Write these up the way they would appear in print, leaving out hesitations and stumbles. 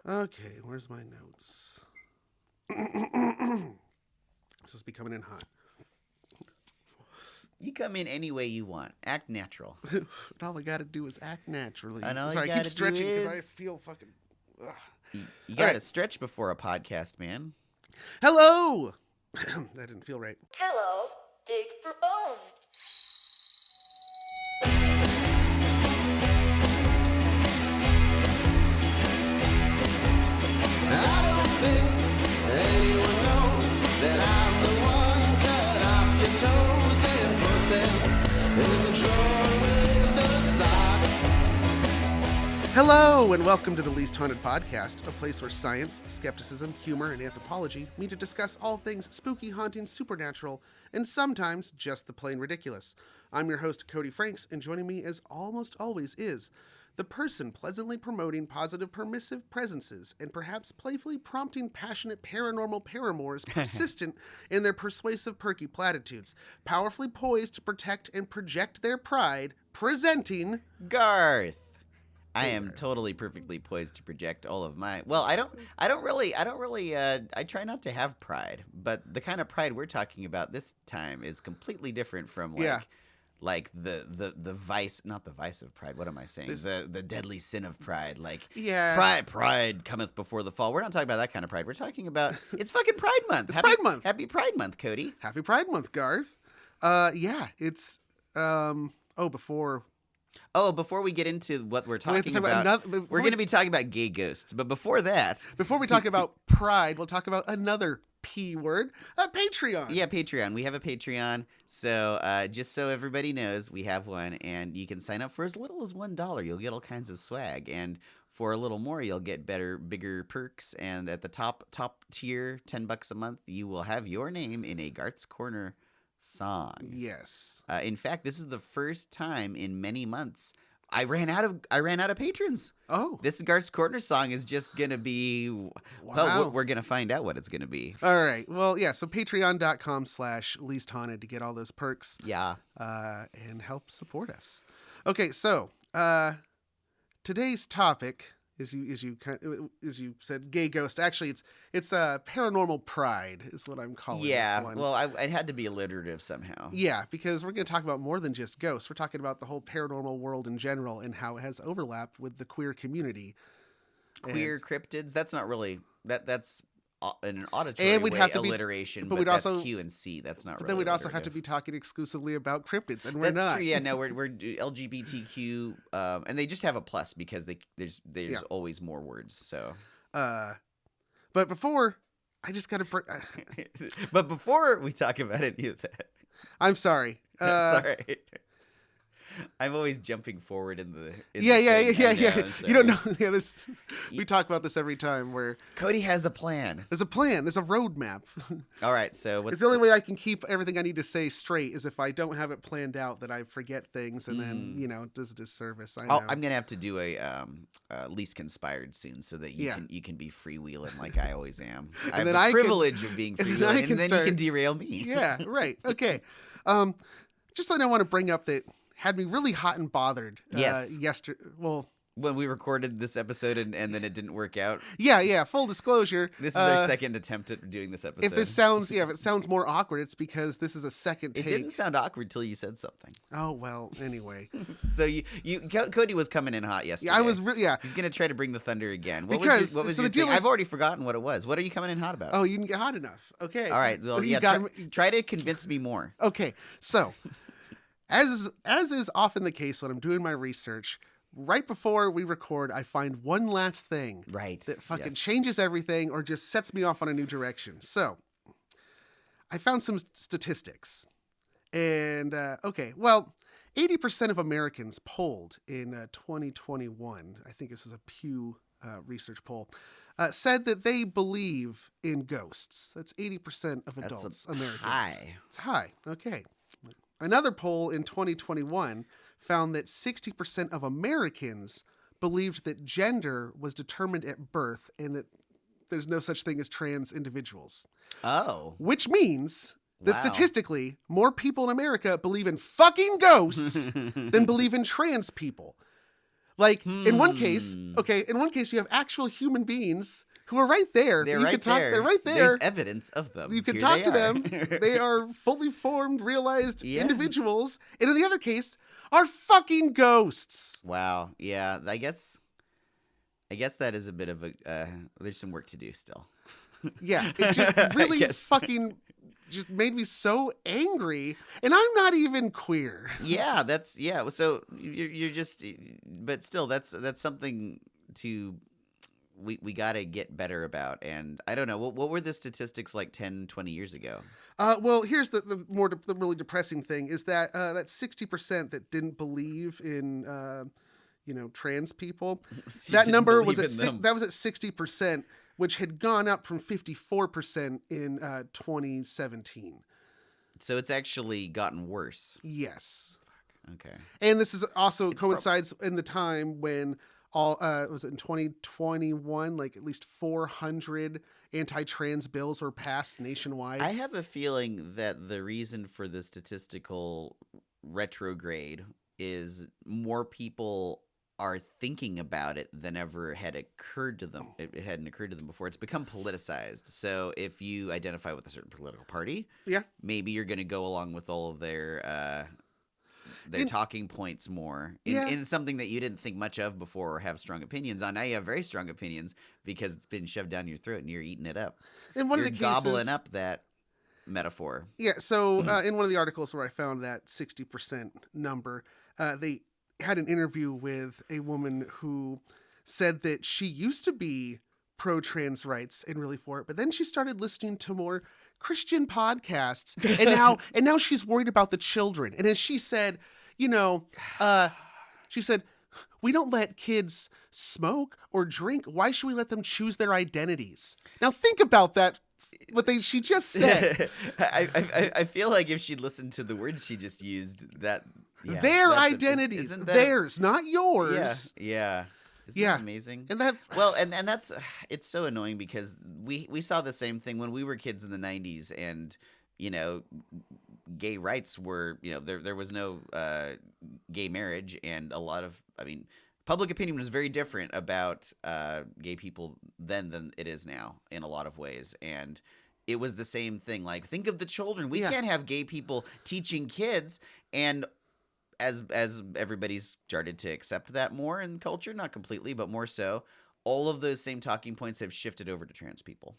Okay, where's my notes? This is becoming in hot. You come in any way you want. Act natural. All I gotta do is act naturally. And all Sorry, you I keep gotta stretching do because I is- feel fucking... Ugh. You gotta right. stretch before a podcast, man. Hello! That didn't feel right. Hello, dig for bones. I don't think anyone knows that I'm the one cut off your toes and put them in the drawer with the sock. Hello, and welcome to the Least Haunted Podcast, a place where science, skepticism, humor, and anthropology meet to discuss all things spooky, haunting, supernatural, and sometimes just the plain ridiculous. I'm your host, Cody Franks, and joining me, as almost always, is the person pleasantly promoting positive permissive presences and perhaps playfully prompting passionate paranormal paramours persistent in their persuasive perky platitudes, powerfully poised to protect and project their pride, presenting... Garth. I am totally perfectly poised to project all of my... Well, I try not to have pride, but the kind of pride we're talking about this time is completely different from like the vice, not the vice of pride. What am I saying? The deadly sin of pride. Like, pride cometh before the fall. We're not talking about that kind of pride. We're talking about, it's fucking Pride Month. It's Pride Month. Happy Pride Month, Cody. Happy Pride Month, Garth. It's, before we get into what we're talking about, we're going to be talking about gay ghosts. But before that... Before we talk about pride, we'll talk about another P word, Patreon. Yeah, Patreon. We have a Patreon. So just so everybody knows, we have one. And you can sign up for as little as $1. You'll get all kinds of swag. And for a little more, you'll get bigger perks. And at the top tier, $10 a month, you will have your name in a Garth's Corner song. Yes. In fact, this is the first time in many months I ran out of patrons. Oh. This Garth's Corner song is just going to be... Wow. Well, we're going to find out what it's going to be. All right. Well, yeah, so patreon.com/leasthaunted to get all those perks. Yeah. And help support us. Okay, so today's topic... As you said, gay ghost. Actually, it's paranormal pride is what I'm calling this one. Well, it had to be alliterative somehow. Yeah, because we're going to talk about more than just ghosts. We're talking about the whole paranormal world in general and how it has overlap with the queer community. Queer cryptids. That's not really that's an auditory and we'd way have to alliteration, but but we'd that's also, Q and C. That's not. But really then we'd also have to alliterative. be talking exclusively about cryptids, and we're That's not. true. Yeah, no, we're LGBTQ, and they just have a plus because there's always more words. So, but before I just got to. But before we talk about any of that, I'm sorry. That's all right. I'm always jumping forward in the Yeah. You don't know. Yeah, we You- talk about this every time. Where Cody has a plan. there's a plan, there's a roadmap. All right, so It's the only way I can keep everything I need to say straight is if I don't have it planned out, that I forget things and then it does a disservice. I know. I'm gonna have to do a least conspired soon so that you can be freewheeling like I always am. I have then the I can- privilege of being and then I freewheeling, can and then start- you can derail me. Yeah, right. Okay. Just something I want to bring up that had me really hot and bothered. Yes. Yesterday. Well. When we recorded this episode and then it didn't work out. Yeah. Full disclosure. This is our second attempt at doing this episode. If it sounds more awkward, it's because this is a second take. It didn't sound awkward till you said something. Oh well. Anyway. So Cody was coming in hot yesterday. Yeah, I was. He's gonna try to bring the thunder again. What because was so your the deal thing? is, I've already forgotten what it was. What are you coming in hot about? Oh, you didn't get hot enough. Okay. All right. Well, You yeah. got Try to convince me more. Okay. So, as is often the case when I'm doing my research, right before we record, I find one last thing that fucking changes everything or just sets me off on a new direction. So, I found some statistics. And, 80% of Americans polled in 2021, I think this is a Pew research poll, said that they believe in ghosts. That's 80% of adults, Americans. High. It's high. Okay. Another poll in 2021 found that 60% of Americans believed that gender was determined at birth and that there's no such thing as trans individuals. Oh. Which means that statistically, more people in America believe in fucking ghosts than believe in trans people. Like in one case you have actual human beings who are right there. They're you right can talk, there. They're right there. There's evidence of them. You can Here talk they to are. them. They are fully formed, realized Yeah. individuals. And in the other case, are fucking ghosts. Wow. Yeah. I guess that is a bit of a. There's some work to do still. Yeah, it just really fucking just made me so angry. And I'm not even queer. Yeah. So you're just, but still, that's something to. We got to get better about. And I don't know, what were the statistics like 10, 20 years ago? Well, here's the really depressing thing is that that 60% that didn't believe in, trans people, that number was at 60%, which had gone up from 54% in 2017. So it's actually gotten worse. Yes. Okay. And this is also coincides in the time when was it in 2021, like at least 400 anti-trans bills were passed nationwide. I have a feeling that the reason for the statistical retrograde is more people are thinking about it than ever had occurred to them. It hadn't occurred to them before. It's become politicized. So if you identify with a certain political party, maybe you're going to go along with all of their talking points more in something that you didn't think much of before or have strong opinions on. Now you have very strong opinions because it's been shoved down your throat and you're eating it up. In one you're of the cases, gobbling up that metaphor. Yeah. So in one of the articles where I found that 60% number, they had an interview with a woman who said that she used to be pro-trans rights and really for it, but then she started listening to more Christian podcasts, and now she's worried about the children. And as she said, she said, we don't let kids smoke or drink. Why should we let them choose their identities? Now think about that. She just said. I feel like if she'd listened to the words she just used, their identities, theirs, not yours. Yeah. Isn't that amazing? And that's it's so annoying because we saw the same thing when we were kids in the 90s, and gay rights were, there was no gay marriage, and public opinion was very different about gay people then than it is now in a lot of ways. And it was the same thing. Like, think of the children. We can't have gay people teaching kids. And as everybody's started to accept that more in culture, not completely, but more so, all of those same talking points have shifted over to trans people.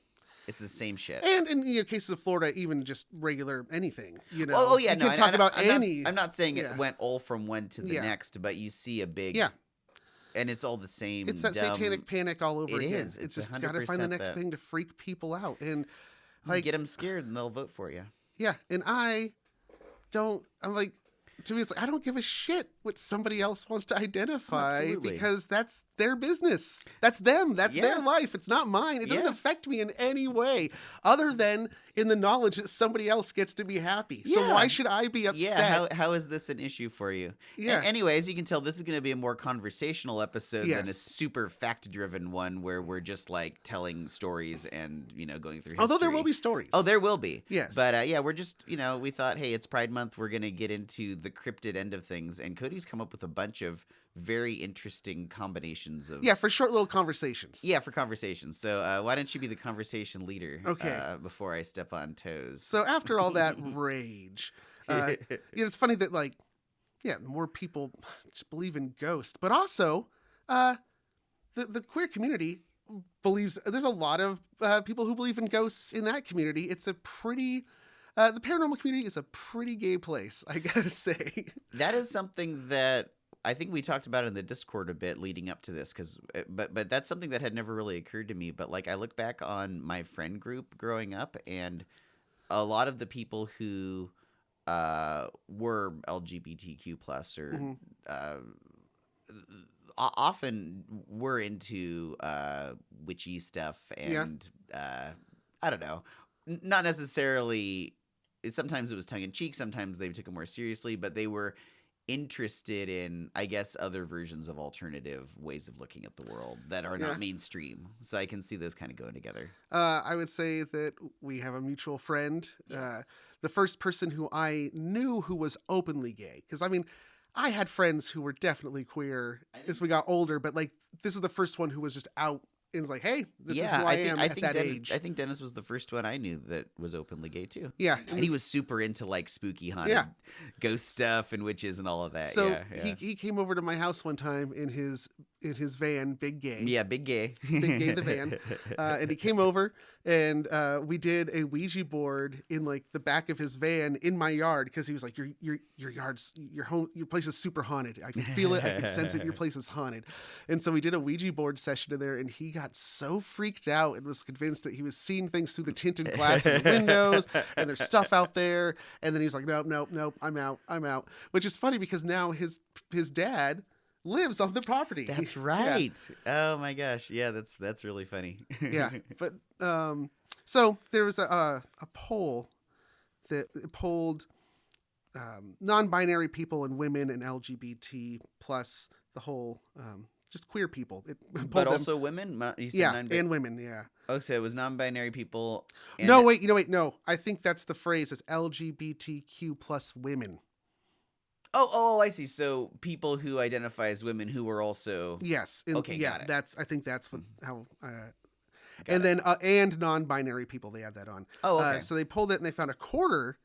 It's the same shit. And in cases of Florida, even just regular anything, You can talk about any. I'm not saying it went all from one to the next, but you see a big. And it's all the same. It's that satanic panic all over again. It is. It's just got to find the next thing to freak people out. And get them scared and they'll vote for you. Yeah. And to me, it's like, I don't give a shit what somebody else wants to identify because that's their business. That's them. That's their life. It's not mine. It doesn't affect me in any way other than in the knowledge that somebody else gets to be happy. So why should I be upset? Yeah, how is this an issue for you? Yeah. Anyways, you can tell this is going to be a more conversational episode than a super fact-driven one where we're just like telling stories and, going through history. Although there will be stories. Oh, there will be. Yes. But we're just, we thought, hey, it's Pride Month. We're going to get into the cryptid end of things. And Cody's come up with a bunch of very interesting combinations of... Yeah, for short little conversations. Yeah, for conversations. So why don't you be the conversation leader before I step on toes? So after all that rage, it's funny that, more people just believe in ghosts. But also, the queer community believes... There's a lot of people who believe in ghosts in that community. It's a pretty... the paranormal community is a pretty gay place, I gotta say. That is something that I think we talked about in the Discord a bit leading up to this, but that's something that had never really occurred to me. But I look back on my friend group growing up, and a lot of the people who were LGBTQ plus or often were into witchy stuff, and I don't know, not necessarily. Sometimes it was tongue in cheek. Sometimes they took it more seriously, but they were interested in, I guess, other versions of alternative ways of looking at the world that are not mainstream. So I can see those kind of going together. I would say that we have a mutual friend. Yes. The first person who I knew who was openly gay. Because, I had friends who were definitely queer as we got older, but like this is the first one who was just out and was like, hey, this is who I am at that age. I think Dennis was the first one I knew that was openly gay too. Yeah. And he was super into like spooky haunted ghost stuff and witches and all of that. So he came over to my house one time in his van, Big Gay. Yeah, Big Gay. Big Gay the van. And he came over and we did a Ouija board in like the back of his van in my yard because he was like, your yard's your place is super haunted. I can feel it. I can sense it. Your place is haunted. And so we did a Ouija board session in there, and he got so freaked out and was convinced that he was seeing things through the tinted glass in the windows and there's stuff out there. And then he was like, nope, I'm out. Which is funny because now his dad lives on the property. That's right. Yeah. Oh my gosh. Yeah, that's really funny. Yeah. But so there was a poll that polled non-binary people and women and LGBT plus the whole just queer people. But also women? You said and women, yeah. Oh, so it was non-binary people. No, wait, no. I think that's the phrase. It's LGBTQ plus women. Oh, I see. So people who identify as women who are also yes. Okay, yeah, got it. I think that's how. Then and non-binary people, they add that on. Oh, okay. So they pulled it and they found a quarter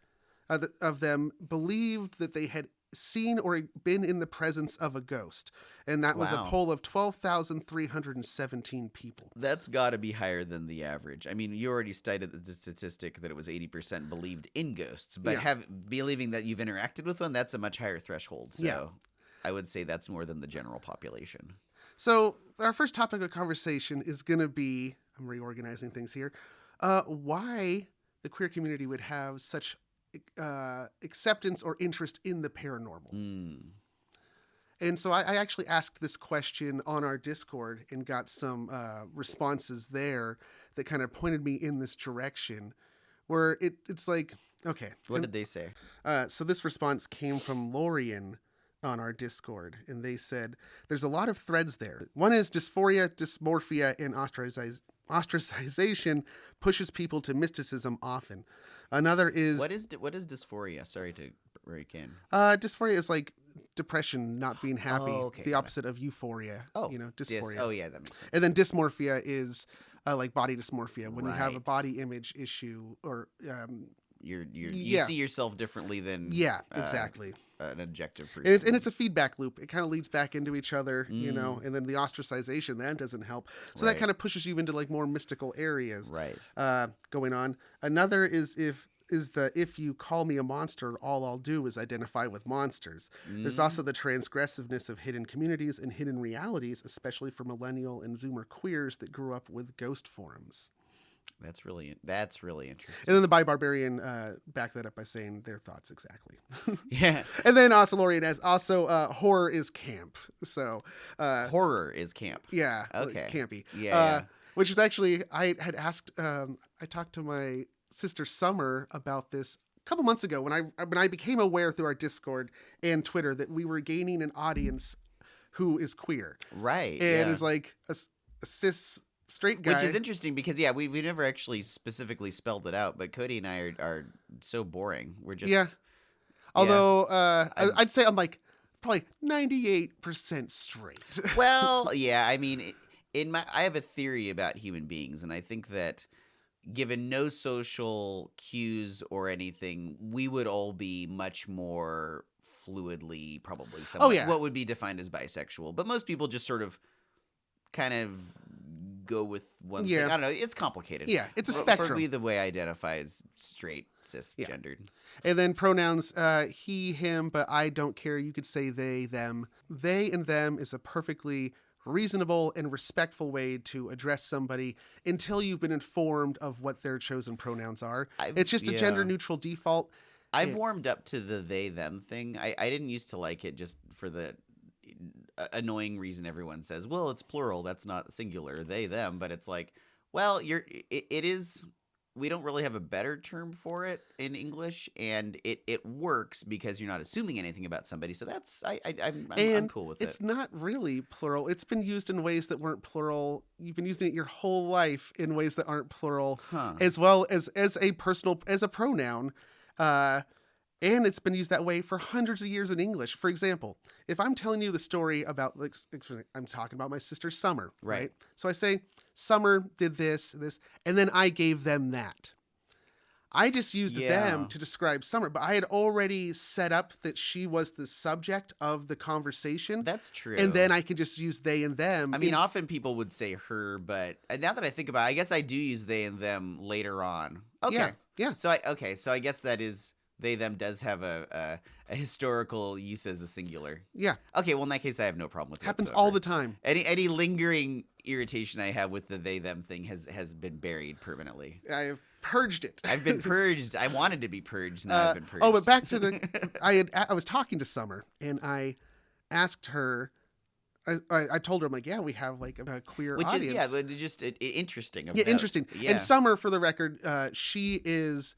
of them believed that they had seen or been in the presence of a ghost, and that was a poll of 12,317 people. That's got to be higher than the average. I mean, you already cited the statistic that it was 80% believed in ghosts, but believing that you've interacted with one, that's a much higher threshold. So I would say that's more than the general population. So our first topic of conversation is going to be, I'm reorganizing things here, why the queer community would have such acceptance or interest in the paranormal. And so I actually asked this question on our Discord and got some responses there that kind of pointed me in this direction where it's like, okay. What did they say? So this response came from Lorian on our Discord, and they said, there's a lot of threads there. One is dysphoria, dysmorphia, and ostracization pushes people to mysticism often. Another is... What is dysphoria? Sorry to break in. Dysphoria is like depression, not being happy. Oh, okay. The opposite of euphoria. Oh. Dysphoria. That makes sense. And then dysmorphia is like body dysmorphia, when you have a body image issue or... you see yourself differently than... Yeah, exactly. An objective person. And it's a feedback loop. It kind of leads back into each other, you know, and then the ostracization, that doesn't help. So that kind of pushes you into like more mystical areas going on. Another is if you call me a monster, all I'll do is identify with monsters. There's also the transgressiveness of hidden communities and hidden realities, especially for millennial and Zoomer queers that grew up with ghost forums. That's really interesting. And then the Bi Barbarian backed that up by saying their thoughts exactly. Yeah. And then also Lorian adds, horror is camp. So horror is camp. Yeah. Okay. Campy. Yeah. Which is actually, I had asked, I talked to my sister Summer about this a couple months ago when I became aware through our Discord and Twitter that we were gaining an audience who is queer. Right. And is like a cis straight guy. Which is interesting because, we never actually specifically spelled it out, but Cody and I are so boring. We're just... Yeah. Although, I'd say I'm like probably 98% straight. Well, yeah, I mean, I have a theory about human beings, and I think that given no social cues or anything, we would all be much more fluidly, probably, what would be defined as bisexual. But most people just sort of kind of go with one thing. I don't know. It's complicated. Yeah, it's a spectrum. For me, the way I identify is straight, cisgendered. And then pronouns, he, him, but I don't care. You could say they, them. They and them is a perfectly reasonable and respectful way to address somebody until you've been informed of what their chosen pronouns are. It's just a gender-neutral default. I've warmed up to the they, them thing. I didn't used to like it just for the annoying reason everyone says, well, it's plural, that's not singular, they, them, but it's like, well, it is, we don't really have a better term for it in English, and it works because you're not assuming anything about somebody, so that's, I'm cool with it. It's not really plural. It's been used in ways that weren't plural. You've been using it your whole life in ways that aren't plural, as well as a pronoun. And it's been used that way for hundreds of years in English. For example, if I'm telling you the story about, like, I'm talking about my sister Summer, right? So I say, Summer did this, and then I gave them that. I just used them to describe Summer, but I had already set up that she was the subject of the conversation. That's true. And then I can just use they and them. I mean, often people would say her, but now that I think about it, I guess I do use they and them later on. Okay. Yeah. So I guess that is... They, them does have a historical use as a singular. Yeah. Okay, well, in that case, I have no problem with it. Happens all the time. Any lingering irritation I have with the they, them thing has been buried permanently. I have purged it. I've been purged. I wanted to be purged. Now I've been purged. Oh, but back to the... I was talking to Summer, and I asked her... I told her, I'm like, yeah, we have like a queer audience. Which is, just interesting. Interesting. Yeah. And Summer, for the record, she is...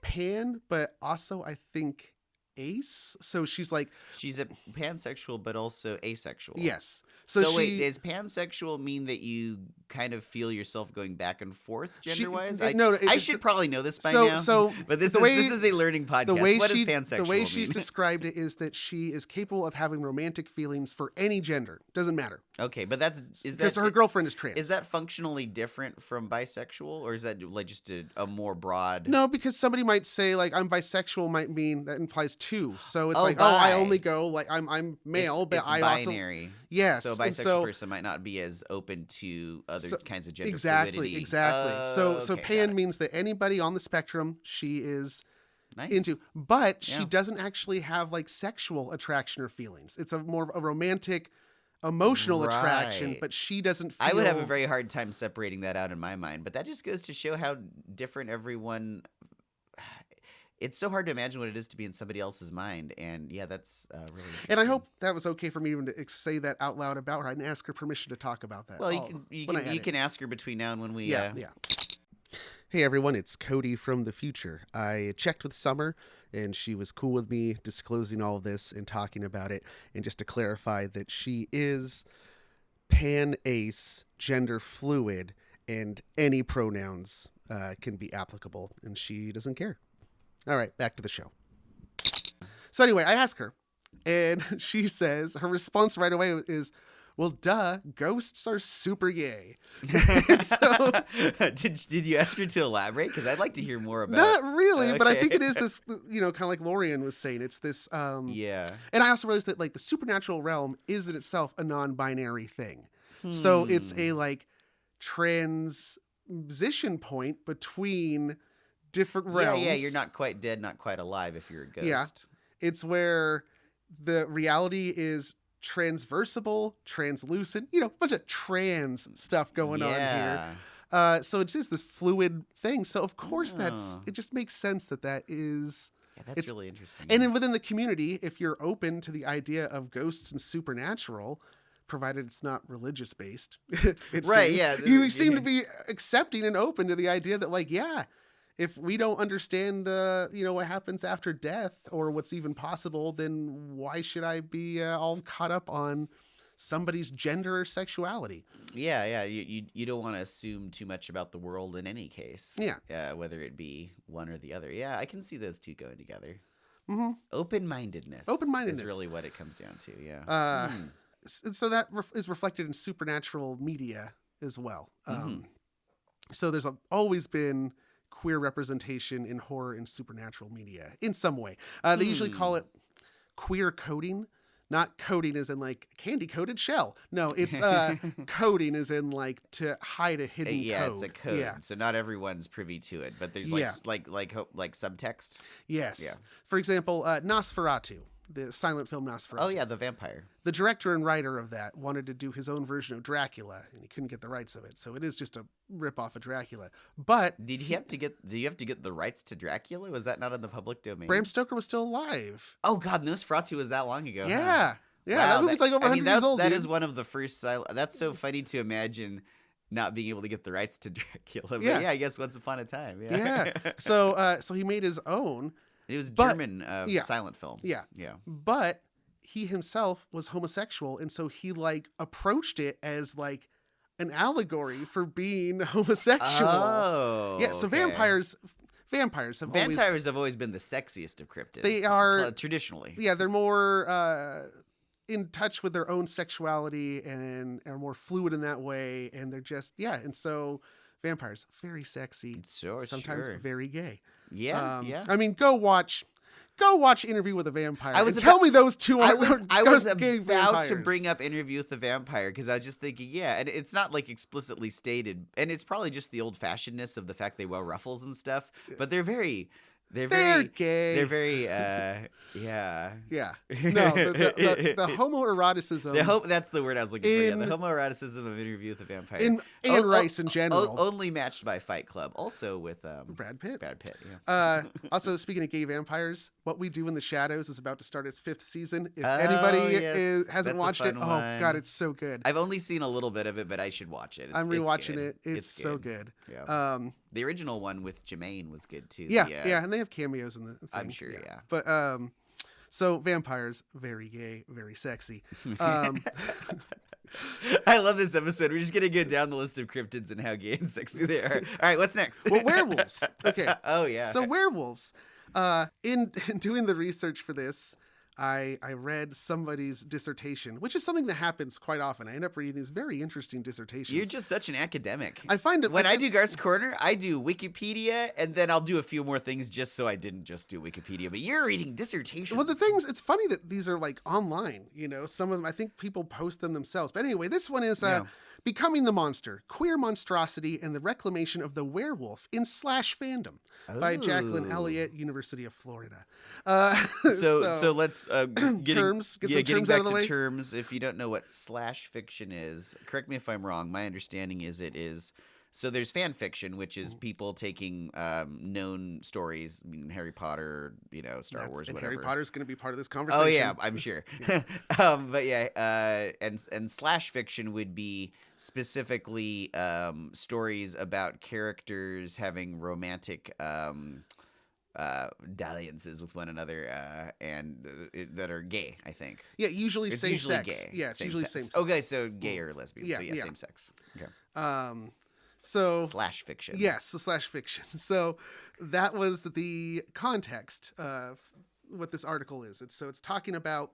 pan, but also I think ace. So she's like... She's a pansexual, but also asexual. Yes. So wait, does pansexual mean that you kind of feel yourself going back and forth gender-wise? I should probably know this by now. But this is a learning podcast. What does pansexual The way mean? she's described it is that she is capable of having romantic feelings for any gender. Doesn't matter. Okay, but because her girlfriend is trans. Is that functionally different from bisexual, or is that like just a more broad? No, because somebody might say like I'm bisexual might mean that implies two. So it's I only go like I'm male, but it's I binary. Also yes. So a bisexual person might not be as open to other kinds of gender fluidity. Exactly. So pan means that anybody on the spectrum she is into, but she doesn't actually have like sexual attraction or feelings. It's a more of a romantic, emotional attraction, but she doesn't feel... I would have a very hard time separating that out in my mind, but that just goes to show how different everyone... It's so hard to imagine what it is to be in somebody else's mind, and that's really interesting. And I hope that was okay for me even to say that out loud about her. I didn't ask her permission to talk about that. Well, you can ask her between now and when we... Yeah. Hey everyone, it's Cody from the future. I checked with Summer, and she was cool with me disclosing all of this and talking about it. And just to clarify that she is pan-ace, gender fluid, and any pronouns can be applicable, and she doesn't care. All right, back to the show. So anyway, I ask her, and she says, her response right away is, well, duh, ghosts are super gay. So, did you ask her to elaborate? Because I'd like to hear more about... Not really, but I think it is this, kind of like Lorian was saying, it's this... Yeah. And I also realized that like the supernatural realm is in itself a non-binary thing. So it's a like transition point between different realms. Yeah, you're not quite dead, not quite alive if you're a ghost. Yeah. It's where the reality is transversible, translucent, a bunch of trans stuff going on here. So it's just this fluid thing. So of course it just makes sense that is... Yeah, that's really interesting. And then within the community, if you're open to the idea of ghosts and supernatural, provided it's not religious based, you seem to be accepting and open to the idea that like, if we don't understand, what happens after death or what's even possible, then why should I be all caught up on somebody's gender or sexuality? Yeah. You don't want to assume too much about the world in any case. Yeah. Whether it be one or the other. Yeah, I can see those two going together. Mm-hmm. Open-mindedness is really what it comes down to. Yeah. So that is reflected in supernatural media as well. So there's always been queer representation in horror and supernatural media in some way. They usually call it queer coding, not coding as in like candy coated shell. No, it's coding as in like to hide a hidden code. Yeah, it's a code. Yeah. So not everyone's privy to it, but there's like subtext. Yes. Yeah. For example, Nosferatu. The silent film Nosferatu. Oh, yeah, the vampire. The director and writer of that wanted to do his own version of Dracula, and he couldn't get the rights of it. So it is just a rip-off of Dracula. But... Do you have to get the rights to Dracula? Was that not in the public domain? Bram Stoker was still alive. Oh, God, Nosferatu was that long ago. Yeah. Huh? Yeah, wow, that movie's like over 100 years old, That is one of the first silent... That's so funny to imagine not being able to get the rights to Dracula. But yeah, I guess once upon a time. Yeah. So he made his own... It was German silent film. Yeah. But he himself was homosexual, and so he like approached it as like an allegory for being homosexual. Oh. Yeah, so vampires vampires have always been the sexiest of cryptids. They are traditionally. Yeah, they're more in touch with their own sexuality and are more fluid in that way. And they're just and so vampires very sexy, sometimes very gay. Yeah, yeah. I mean, go watch Interview with a Vampire. Tell me those two are I was about vampires. to bring up Interview with the Vampire because I was just thinking, and it's not like explicitly stated, and it's probably just the old-fashionedness of the fact they wear ruffles and stuff, but they're gay. They're very, yeah. Yeah. No, the homoeroticism. That's the word I was looking for. Yeah, the homoeroticism of Interview with the Vampire. And Rice in general. Only matched by Fight Club. Also with Brad Pitt. Yeah. Also, speaking of gay vampires, What We Do in the Shadows is about to start its 5th season. If anybody hasn't watched it, oh God, it's so good. I've only seen a little bit of it, but I should watch it. I'm rewatching it. It's so good. Yeah. The original one with Jermaine was good too. Yeah, and they have cameos in the thing. I'm sure, yeah. But so vampires, very gay, very sexy. I love this episode. We're just gonna go down the list of cryptids and how gay and sexy they are. All right, what's next? Well, werewolves. Okay. Oh yeah. So werewolves. In doing the research for this, I read somebody's dissertation, which is something that happens quite often. I end up reading these very interesting dissertations. You're just such an academic. I find it when I do Garth's Corner, I do Wikipedia, and then I'll do a few more things just so I didn't just do Wikipedia. But you're reading dissertations. Well, the things, it's funny that these are like online. You know, some of them, I think people post them themselves. But anyway, this one is Becoming the Monster, Queer Monstrosity and the Reclamation of the Werewolf in /fandom by Jacqueline Elliott, University of Florida. So let's get some terms out of the way. Terms. If you don't know what /fiction is, correct me if I'm wrong. My understanding is it is. So there's fan fiction, which is people taking known stories, Harry Potter, Star Wars, whatever. Harry Potter's going to be part of this conversation. Oh yeah, I'm sure. But yeah, and /fiction would be specifically stories about characters having romantic dalliances with one another and that are gay, I think. Yeah, usually it's same usually sex. Gay. Yeah, it's usually same sex. Okay, so gay or lesbian. So yeah, same sex. Okay. So /fiction. Yes, so /fiction. So that was the context of what this article is. It's talking about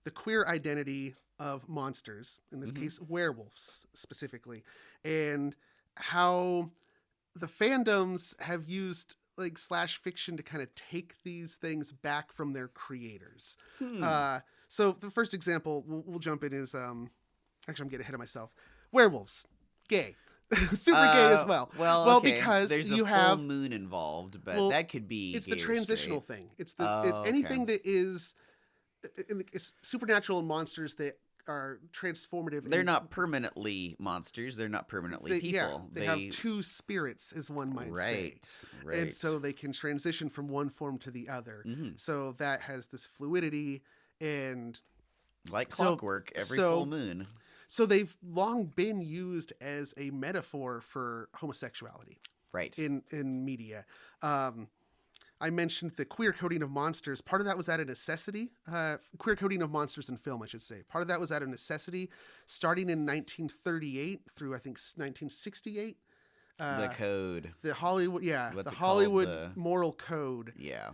the queer identity of monsters, in this case werewolves specifically, and how the fandoms have used like /fiction to kind of take these things back from their creators. So the first example we'll jump in is actually I'm getting ahead of myself. Werewolves, gay. Super gay as well. Well, okay. Because there's you a have full moon involved, but that could be. It's the transitional thing. It's the anything that is it's supernatural monsters that are transformative. They're not permanently monsters. They're not permanently people. Yeah, they have two spirits, as one might say. Right. And so they can transition from one form to the other. So that has this fluidity and like clockwork every full moon. So they've long been used as a metaphor for homosexuality, right? In media, I mentioned the queer coding of monsters. Part of that was out of necessity. Queer coding of monsters in film, I should say. Part of that was out of necessity, starting in 1938 through I think 1968. The code, the Hollywood, the Hollywood moral code. Yeah,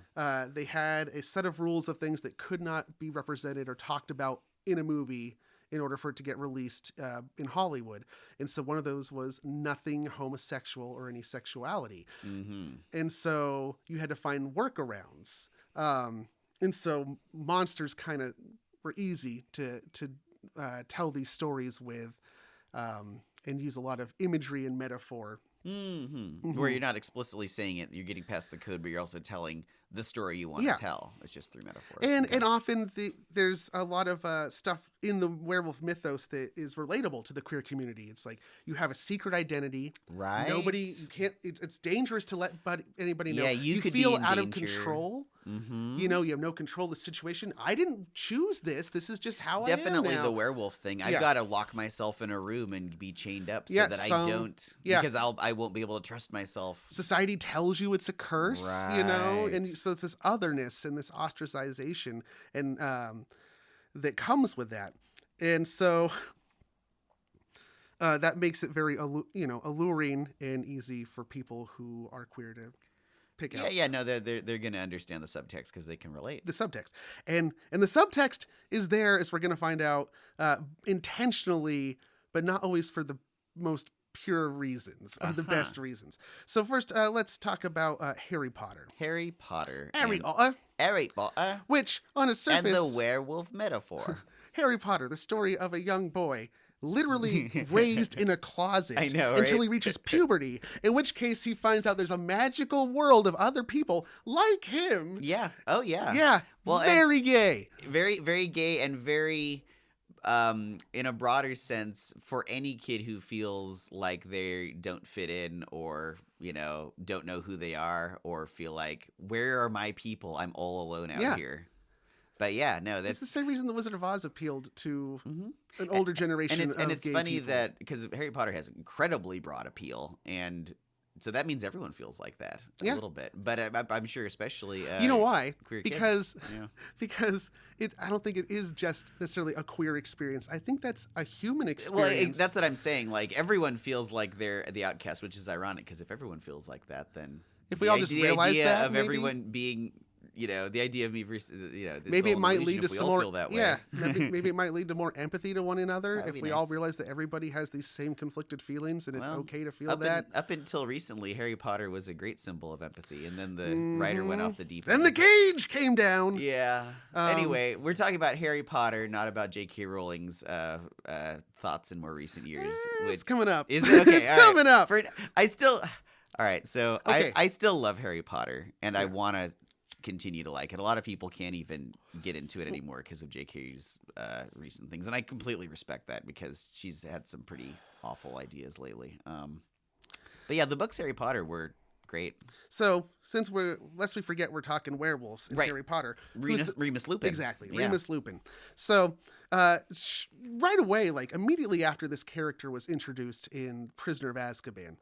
they had a set of rules of things that could not be represented or talked about in a movie in order for it to get released in Hollywood. And so one of those was nothing homosexual or any sexuality. And so you had to find workarounds. And so monsters kind of were easy to tell these stories with and use a lot of imagery and metaphor. Where you're not explicitly saying it, you're getting past the code, but you're also telling the story you want to tell. It's just through metaphor. And often there's a lot of stuff in the werewolf mythos that is relatable to the queer community. It's like you have a secret identity. Right. You can't, it's dangerous to let anybody know. Yeah, you could feel be in out danger. of control. You know, you have no control of the situation. I didn't choose this. This is just how I am Definitely now. the werewolf thing. I've got to lock myself in a room and be chained up so that I don't, because I won't be able to trust myself. Society tells you it's a curse, you know, and so it's this otherness and this ostracization and that comes with that. And so that makes it very, alluring and easy for people who are queer pick out. Yeah. No, they're going to understand the subtext because they can relate. The subtext, and the subtext is there, as we're going to find out, intentionally, but not always for the most pure reasons or the best reasons. So first, let's talk about Harry Potter. Harry Potter. Harry Potter. Which, on its surface, and the werewolf metaphor. Harry Potter, the story of a young boy literally raised in a closet until he reaches puberty, in which case he finds out there's a magical world of other people like him. Yeah. Oh, yeah. Yeah. Well, very gay. Very, very gay and very, in a broader sense, for any kid who feels like they don't fit in or, don't know who they are or feel like, where are my people? I'm all alone out here. But yeah, no, that's the same reason the Wizard of Oz appealed to an older generation. And it's funny people. that because Harry Potter has incredibly broad appeal, and so that means everyone feels like that a little bit. But I'm sure, especially you know why? Queer because kids. Because I don't think it is just necessarily a queer experience. I think that's a human experience. Well, that's what I'm saying. Like everyone feels like they're the outcast, which is ironic because if everyone feels like that, then if we all just realize that, of everyone being. The idea of me, maybe it might lead to some more. Yeah, maybe it might lead to more empathy to one another if we all realize that everybody has these same conflicted feelings and it's okay to feel that. Up until recently, Harry Potter was a great symbol of empathy, and then the writer went off the deep end. Then the cage came down. Yeah. Anyway, we're talking about Harry Potter, not about J.K. Rowling's thoughts in more recent years. It's coming up. Is it okay? It's coming up. All right. So I still love Harry Potter, and I want to continue to like it. A lot of people can't even get into it anymore because of JK's recent things, and I completely respect that because she's had some pretty awful ideas lately. But yeah, the books Harry Potter were great. So since lest we forget we're talking werewolves in Harry Potter, Remus Lupin. Exactly, Remus Lupin. So right away, like immediately after this character was introduced in Prisoner of Azkaban,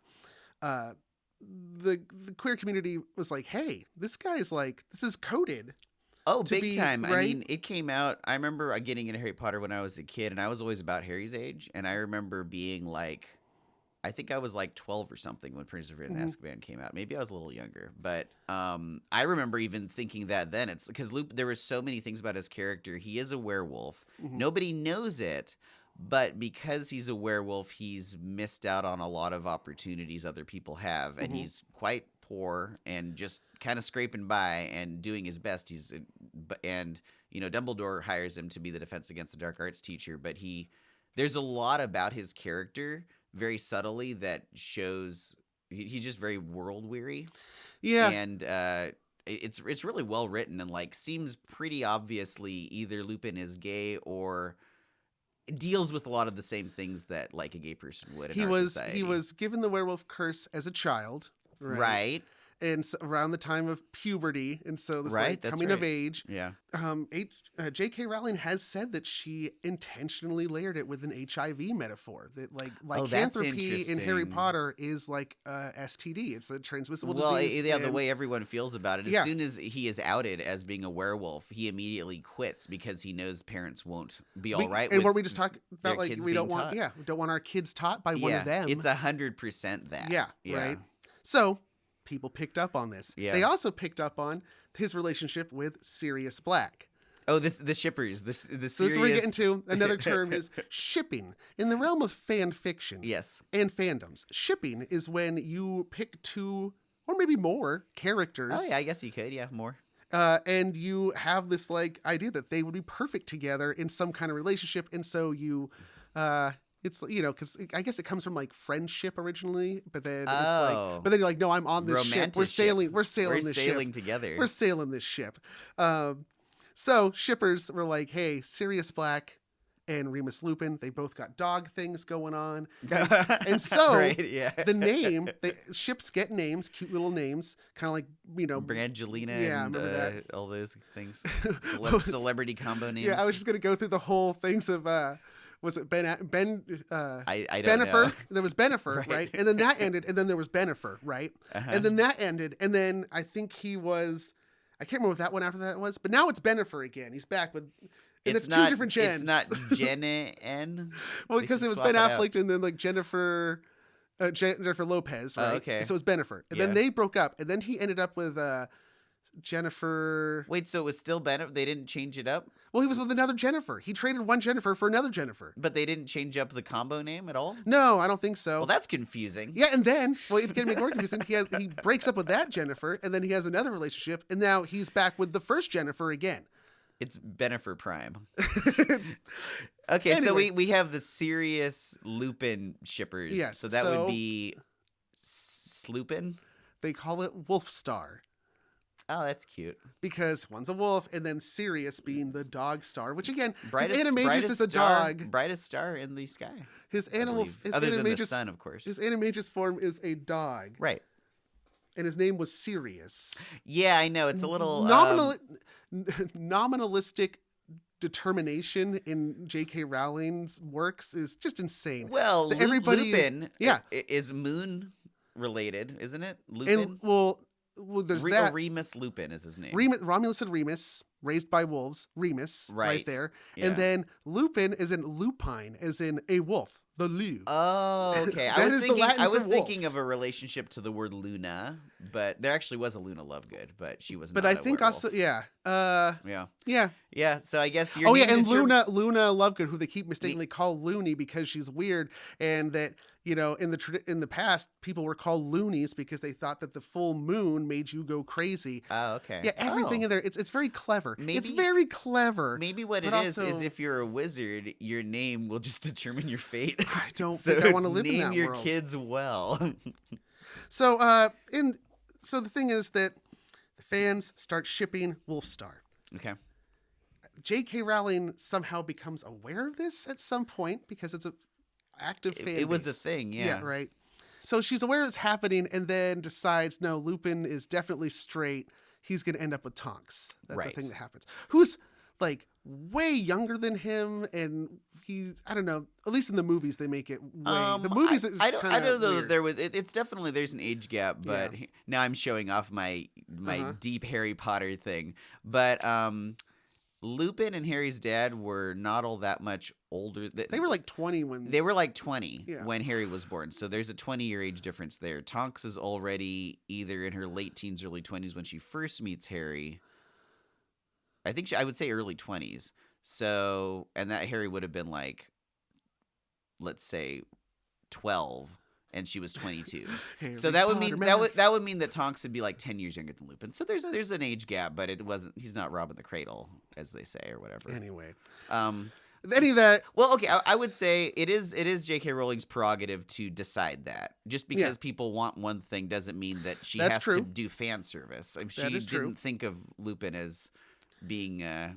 the queer community was like, hey, this is coded. Oh, big time. Right? I mean, it came out. I remember getting into Harry Potter when I was a kid, and I was always about Harry's age. And I remember being like, I think I was like 12 or something when Prisoner of Azkaban came out. Maybe I was a little younger. But I remember even thinking that then. It's because there were so many things about his character. He is a werewolf. Nobody knows it. But because he's a werewolf, he's missed out on a lot of opportunities other people have. And he's quite poor and just kind of scraping by and doing his best. Dumbledore hires him to be the Defense Against the Dark Arts teacher. But there's a lot about his character very subtly that shows he's just very world weary. Yeah. And it's really well written and like seems pretty obviously either Lupin is gay or deals with a lot of the same things that like a gay person would in our society. He was given the werewolf curse as a child, right? And so around the time of puberty, and so this coming of age. Yeah. J.K. Rowling has said that she intentionally layered it with an HIV metaphor. That lycanthropy in Harry Potter is like STD. It's a transmissible disease. Well, the way everyone feels about it. As soon as he is outed as being a werewolf, he immediately quits because he knows parents won't be all right. And where we just talk about like we don't want our kids taught by one of them. It's 100% that. Yeah. Right. So people picked up on this. Yeah. They also picked up on his relationship with Sirius Black. Oh, the shippers, the serious... So we're getting to another term is shipping. In the realm of fan fiction and fandoms, shipping is when you pick two or maybe more characters. Oh, yeah, I guess you could. Yeah, more. And you have this like idea that they would be perfect together in some kind of relationship. And so you... it's, because I guess it comes from like friendship originally, but then you're like, no, I'm on this romantic ship. We're sailing this sailing ship. together. We're sailing this ship. So shippers were like, hey, Sirius Black and Remus Lupin, they both got dog things going on. And so the name, ships get names, cute little names, kind of like, Brangelina and all those things. Celebrity combo names. Yeah, I was just going to go through the whole things of... was it Ben? I don't Benifer? know. There was Benifer, right? And then that ended, and then there was Benifer, right? And then that ended, and then I think he was... I can't remember what that one after that was, but now it's Benifer again. He's back with... And it's two different gens. It's not Jenna N? Well, because it was Ben Affleck and then like Jennifer... Jennifer Lopez, right? Oh, okay. And so it was Bennifer. And then they broke up. And then he ended up with Jennifer. Wait, so it was still Bennifer? They didn't change it up? Well, he was with another Jennifer. He traded one Jennifer for another Jennifer. But they didn't change up the combo name at all? No, I don't think so. Well, that's confusing. Yeah, and then, well, it's getting more confusing. He breaks up with that Jennifer, and then he has another relationship, and now he's back with the first Jennifer again. It's Bennifer Prime. Anyway. Okay, so we have the serious Lupin shippers. Yes, So that would be Sloopin? They call it Wolf Star. Oh, that's cute. Because one's a wolf, and then Sirius being the dog star, which again, Brightest, his Animagus is a star, dog. Brightest star in the sky. His animal, other than the sun, of course. His Animagus form is a dog. Right. And his name was Sirius. Yeah, I know. It's a little... Nominalistic determination in J.K. Rowling's works is just insane. Well, Lupin yeah. is moon related, isn't it? Lupin? And, well, there's that. Remus Lupin is his name. Romulus and Remus, raised by wolves. Remus, right there. Yeah. And then Lupin is in lupine, as in a wolf. The Lu. Oh, okay. I was thinking of a relationship to the word Luna, but there actually was a Luna Lovegood, but she was not But I a think werewolf. also, yeah. Yeah. Yeah, so I guess Oh, yeah, and Luna Lovegood, who they keep mistakenly call Loony because she's weird, and that, you know, in the past, people were called loonies because they thought that the full moon made you go crazy. Oh, okay. Yeah, everything in there, it's very clever. It's very clever. Maybe what it is if you're a wizard, your name will just determine your fate. I don't think I want to live in that world. Name your kids well. So, so the thing is that the fans start shipping Wolfstar. Okay. J.K. Rowling somehow becomes aware of this at some point because it's an active fan It was base. a thing, yeah. Yeah, right. So she's aware it's happening and then decides, no, Lupin is definitely straight. He's going to end up with Tonks. That's the thing that happens. Who's, like, way younger than him, and he's, I don't know, at least in the movies they make it way. The movies, I don't know that there was. It's definitely there's an age gap, but now I'm showing off my deep Harry Potter thing. But Lupin and Harry's dad were not all that much older. They were like 20 when they were like 20 when Harry was born. So there's a 20-year age difference there. Tonks is already either in her late teens, early 20s when she first meets Harry. I think I would say early 20s. So, and that Harry would have been like, let's say, 12, and she was 22. So that would mean that Tonks would be like 10 years younger than Lupin. So there's an age gap, but he's not robbing the cradle, as they say, or whatever. Anyway, any of that. Well, okay, I would say it is J.K. Rowling's prerogative to decide that. Just because people want one thing doesn't mean that she has to do fan service. If she didn't think of Lupin as being a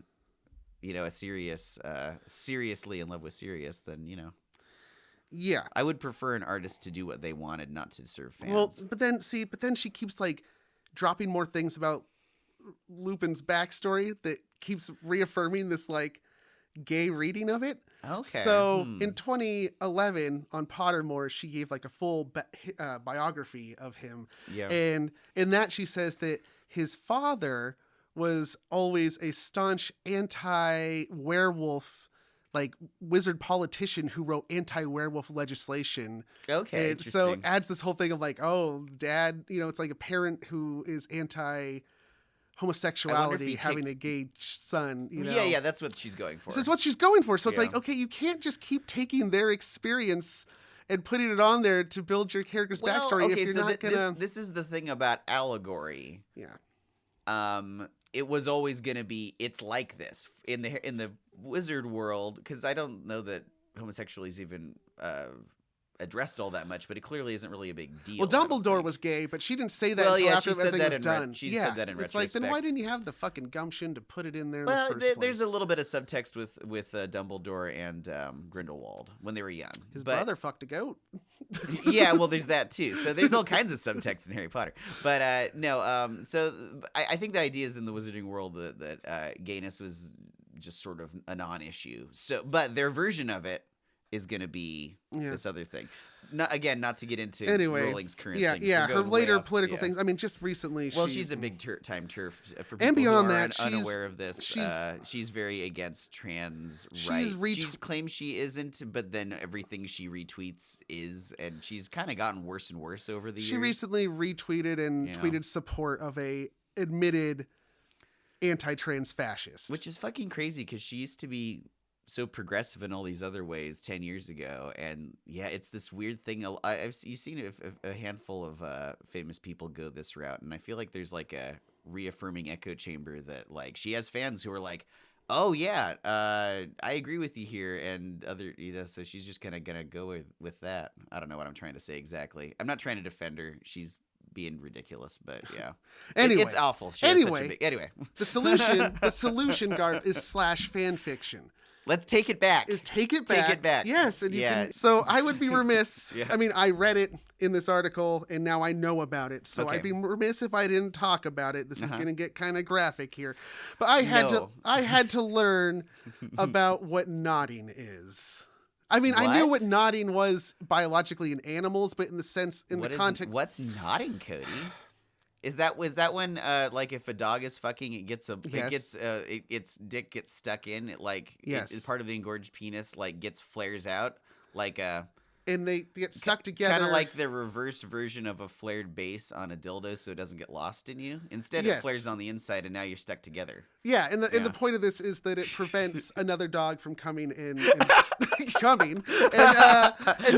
seriously in love with Sirius, then yeah, I would prefer an artist to do what they wanted, not to serve fans. Well, but then she keeps like dropping more things about Lupin's backstory that keeps reaffirming this like gay reading of it. Okay. So in 2011 on Pottermore, she gave like a full biography of him. Yeah. And in that she says that his father was always a staunch anti-werewolf, like wizard politician who wrote anti-werewolf legislation. Okay, and so it adds this whole thing of like, oh, dad, it's like a parent who is anti-homosexuality having a gay son. Yeah, that's what she's going for. So it's what she's going for. So it's like, okay, you can't just keep taking their experience and putting it on there to build your character's backstory if you're not gonna. This is the thing about allegory. Yeah. It was always going to be, it's like this in the wizard world, because I don't know that homosexuality is even addressed all that much, but it clearly isn't really a big deal. Well, Dumbledore was gay, but she didn't say that until after everything was done. She said that in retrospect. It's retrospect. like, then why didn't you have the fucking gumption to put it in there in the first place? There's a little bit of subtext with Dumbledore and Grindelwald when they were young. His brother fucked a goat. Yeah, well, there's that too. So there's all kinds of subtext in Harry Potter. But no, so I think the idea is in the wizarding world that gayness was just sort of a non-issue. So, but their version of it is going to be this other thing. not to get into Rowling's current things. Yeah, her later political things. I mean, just recently. Well, she's a big time turf. For people and beyond who are that, unaware of this, she's very against trans rights. She claims she isn't, but then everything she retweets is, and she's kind of gotten worse and worse over the years. She recently retweeted and tweeted support of a admitted anti-trans fascist, which is fucking crazy because she used to be so progressive in all these other ways 10 years ago. And yeah, it's this weird thing. You've seen a handful of famous people go this route, and I feel like there's like a reaffirming echo chamber that like she has fans who are like, oh yeah, I agree with you here, and other, so she's just kind of gonna go with that. I don't know what I'm trying to say exactly. I'm not trying to defend her. She's being ridiculous, but yeah. Anyway, it's awful. Anyway, the solution, Garth, is /fan fiction. Let's take it back. Take it back. Yes, and you can. So I would be remiss. I mean, I read it in this article, and now I know about it. So I'd be remiss if I didn't talk about it. This is going to get kind of graphic here, but I had to learn about what nodding is. I mean, I knew what nodding was biologically in animals, but in the context. What's nodding, Cody? Was that when like if a dog is fucking, its dick gets stuck in, it's part of the engorged penis, flares out and they get stuck together, kind of like the reverse version of a flared base on a dildo, so it doesn't get lost in you. Instead, it flares on the inside, and now you're stuck together. Yeah, and the point of this is that it prevents another dog from coming and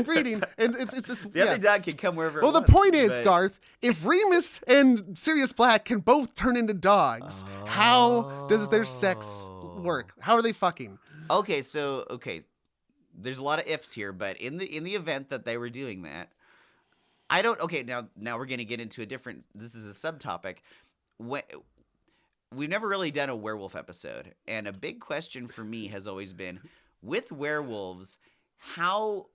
breeding, and it's the other dog can come wherever. Well, the point is, Garth, if Remus and Sirius Black can both turn into dogs, how does their sex work? How are they fucking? Okay. There's a lot of ifs here, but in the event that they were doing that, I don't. Okay, now we're gonna get into a different. This is a subtopic. We've never really done a werewolf episode, and a big question for me has always been with werewolves. How,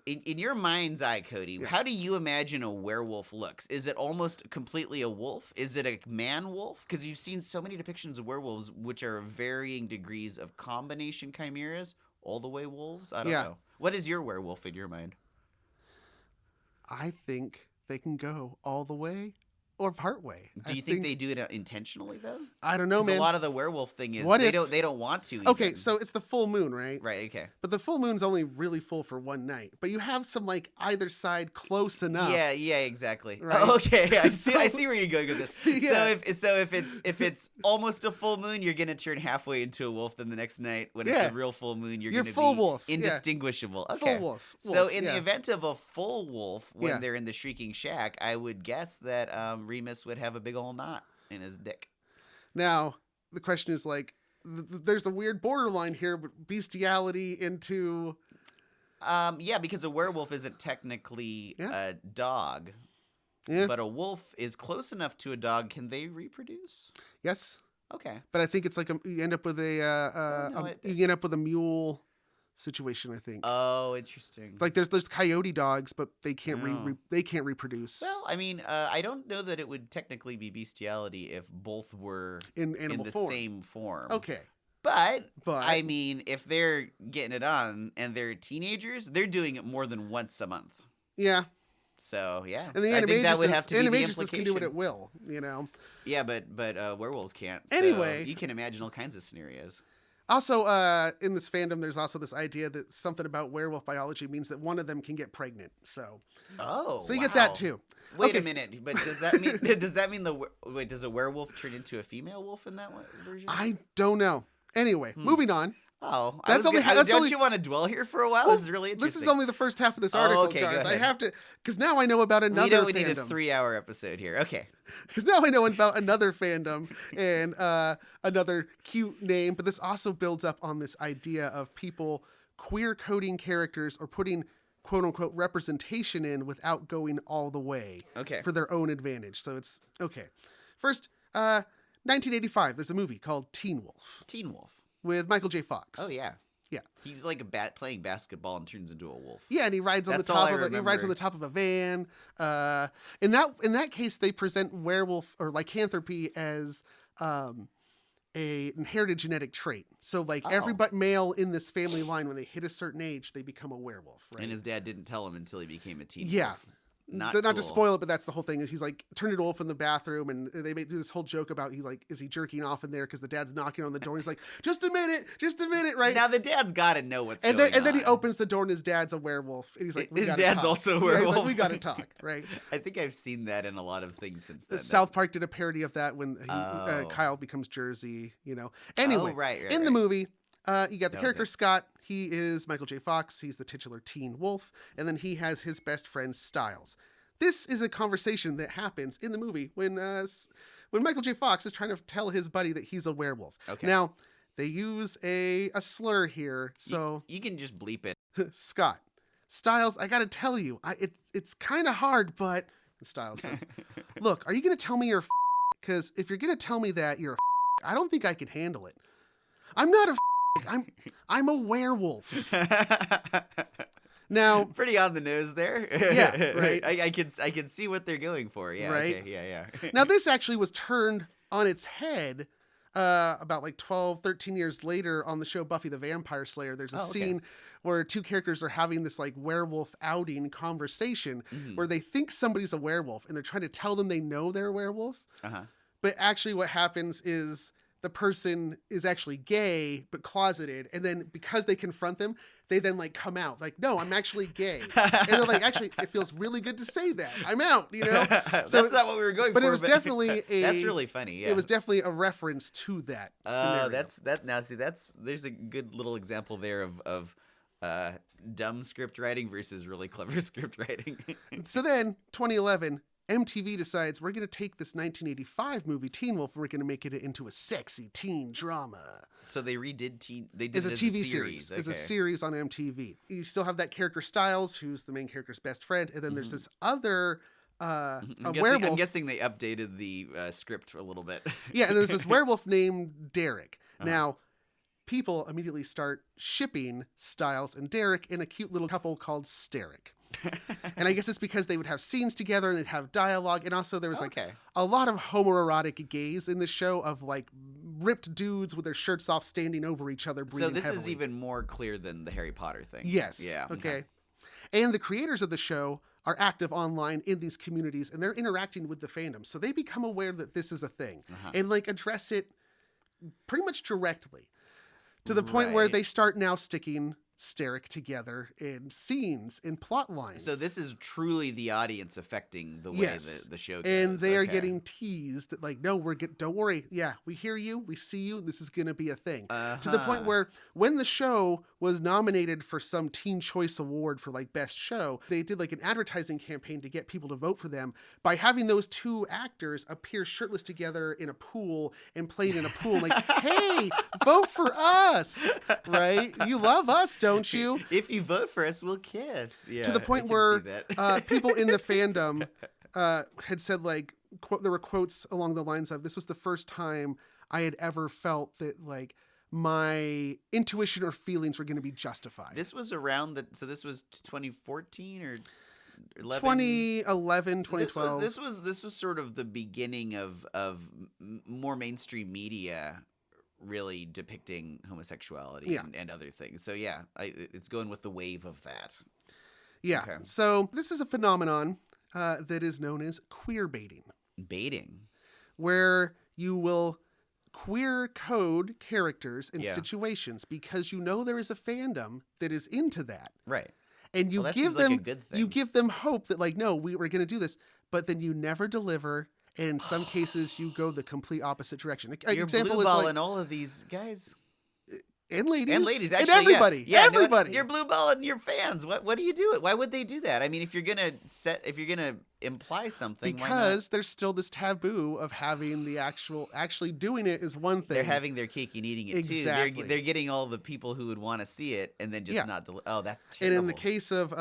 in your mind's eye, Cody, how do you imagine a werewolf looks? Is it almost completely a wolf? Is it a man wolf? Because you've seen so many depictions of werewolves, which are varying degrees of combination chimeras. All the way wolves? I don't know. What is your werewolf in your mind? I think they can go all the way or part way. Do you think they do it intentionally though? I don't know, man. A lot of the werewolf thing is they don't want to. Okay, so it's the full moon, right? Right. Okay. But the full moon's only really full for one night. But you have some either side close enough. Yeah. Exactly. Right? Oh, okay. I see where you're going with this. So if it's almost a full moon, you're gonna turn halfway into a wolf. Then the next night, when it's a real full moon, you're gonna full be wolf. Indistinguishable. Yeah. Okay. Full wolf. So in the event of a full wolf, when they're in the shrieking shack, I would guess that Remus would have a big old knot in his dick. Now, the question is there's a weird borderline here, but bestiality into... because a werewolf isn't technically a dog, but a wolf is close enough to a dog. Can they reproduce? Yes. Okay. But I think it's you end up with you end up with a mule situation, I think. Oh, interesting. There's coyote dogs, but they can't reproduce. Well, I mean, I don't know that it would technically be bestiality if both were in animal the form. Same form. Okay. But I mean, if they're getting it on and they're teenagers, they're doing it more than once a month. Yeah. So yeah, and the I think that would have to be the implication. Can do what it will, Yeah, but werewolves can't. So anyway, you can imagine all kinds of scenarios. Also, in this fandom, there's also this idea that something about werewolf biology means that one of them can get pregnant. So you get that too. Wait a minute, but does that mean does a werewolf turn into a female wolf in that version? I don't know. Anyway, moving on. Oh, don't you want to dwell here for a while? This is really interesting. This is only the first half of this article. Okay, go ahead. I have to, because now I know about another We fandom. need a 3-hour episode here. Okay. Because now I know about another fandom and another cute name, but this also builds up on this idea of people queer coding characters or putting quote unquote representation in without going all the way for their own advantage. So it's okay. First, 1985, there's a movie called Teen Wolf. Teen Wolf. With Michael J. Fox. Oh yeah, yeah. He's like playing basketball and turns into a wolf. Yeah, and he rides on the top of a van. In that case, they present werewolf or lycanthropy as a inherited genetic trait. So like every male in this family line, when they hit a certain age, they become a werewolf. Right? And his dad didn't tell him until he became a teen. Yeah. Wolf. Not to spoil it, but that's the whole thing. Is he's like turned into a wolf in the bathroom, and they do this whole joke about is he jerking off in there because the dad's knocking on the door. He's like, just a minute, right? Now the dad's got to know what's going on. And then he opens the door, and his dad's a werewolf, and he's like, his dad's also a werewolf. Yeah, he's like, we got to talk, right? I think I've seen that in a lot of things since then. South Park did a parody of that when Kyle becomes Jersey. Anyway, in the movie. You got the character Scott. He is Michael J. Fox. He's the titular teen wolf, and then he has his best friend Styles. This is a conversation that happens in the movie when Michael J. Fox is trying to tell his buddy that he's a werewolf. Okay. Now, they use a slur here, so... You can just bleep it. Scott. Styles, I gotta tell you, it's kind of hard, but... Styles says, look, are you gonna tell me you're because if you're gonna tell me that you're I don't think I can handle it. I'm not a I'm a werewolf. Now, pretty on the nose there. Yeah, right. I can see what they're going for. Yeah, right. Okay, yeah. Now, this actually was turned on its head about like 12, 13 years later on the show Buffy the Vampire Slayer. There's a scene where two characters are having this like werewolf outing conversation where they think somebody's a werewolf and they're trying to tell them they know they're a werewolf. But actually what happens is the person is actually gay but closeted, and then because they confront them, they then like come out like, no, I'm actually gay. And they're like, actually, it feels really good to say that. I'm out, So that's not what we were going for. But it was definitely that's really funny. Yeah. It was definitely a reference to that scenario. There's a good little example there of dumb script writing versus really clever script writing. So then 2011, MTV decides we're going to take this 1985 movie Teen Wolf and we're going to make it into a sexy teen drama. So they redid Teen. They did it's it a as TV a series. It's a series on MTV. You still have that character Styles, who's the main character's best friend, and then there's this other werewolf. I'm guessing they updated the script a little bit. Yeah, and there's this werewolf named Derek. Now, people immediately start shipping Styles and Derek in a cute little couple called Steric. And I guess it's because they would have scenes together and they'd have dialogue, and also there was like a lot of homoerotic gaze in the show of like ripped dudes with their shirts off standing over each other breathing So this heavily. is even more clear than the Harry Potter thing. Yes. Yeah. Okay. And the creators of the show are active online in these communities, and they're interacting with the fandom, so they become aware that this is a thing and like address it pretty much directly to the point where they start now sticking Steric together in scenes, in plot lines. So this is truly the audience affecting the way the show goes. And they are getting teased that like, no, don't worry. Yeah, we hear you. We see you. This is going to be a thing. To the point where when the show was nominated for some Teen Choice Award for like best show, they did like an advertising campaign to get people to vote for them by having those two actors appear shirtless together in a pool and playing in a pool. Like, hey, vote for us, right? You love us, don't you? If you vote for us, we'll kiss. Yeah, to the point where people in the fandom had said like, there were quotes along the lines of, this was the first time I had ever felt that like my intuition or feelings were going to be justified. This was around so this was 2014 or 2011, 2012. This was sort of the beginning of more mainstream media really depicting homosexuality and other things. So yeah, it's going with the wave of that. Yeah. Okay. So this is a phenomenon that is known as queer baiting. Baiting. Where you will queer code characters in situations because you know there is a fandom that is into that. Right. And you give them hope that like, no, we're going to do this, but then you never deliver. And in some cases, you go the complete opposite direction. You're example blue balling like, all of these guys. And ladies. Actually, and everybody. Yeah, everybody. You're blue balling your fans. What do you do it? Why would they do that? I mean, if you're gonna imply something, because there's still this taboo of having the actually doing it is one thing. They're having their cake and eating it too. They're getting all the people who would want to see it and then just not. Oh, that's terrible. And in the case of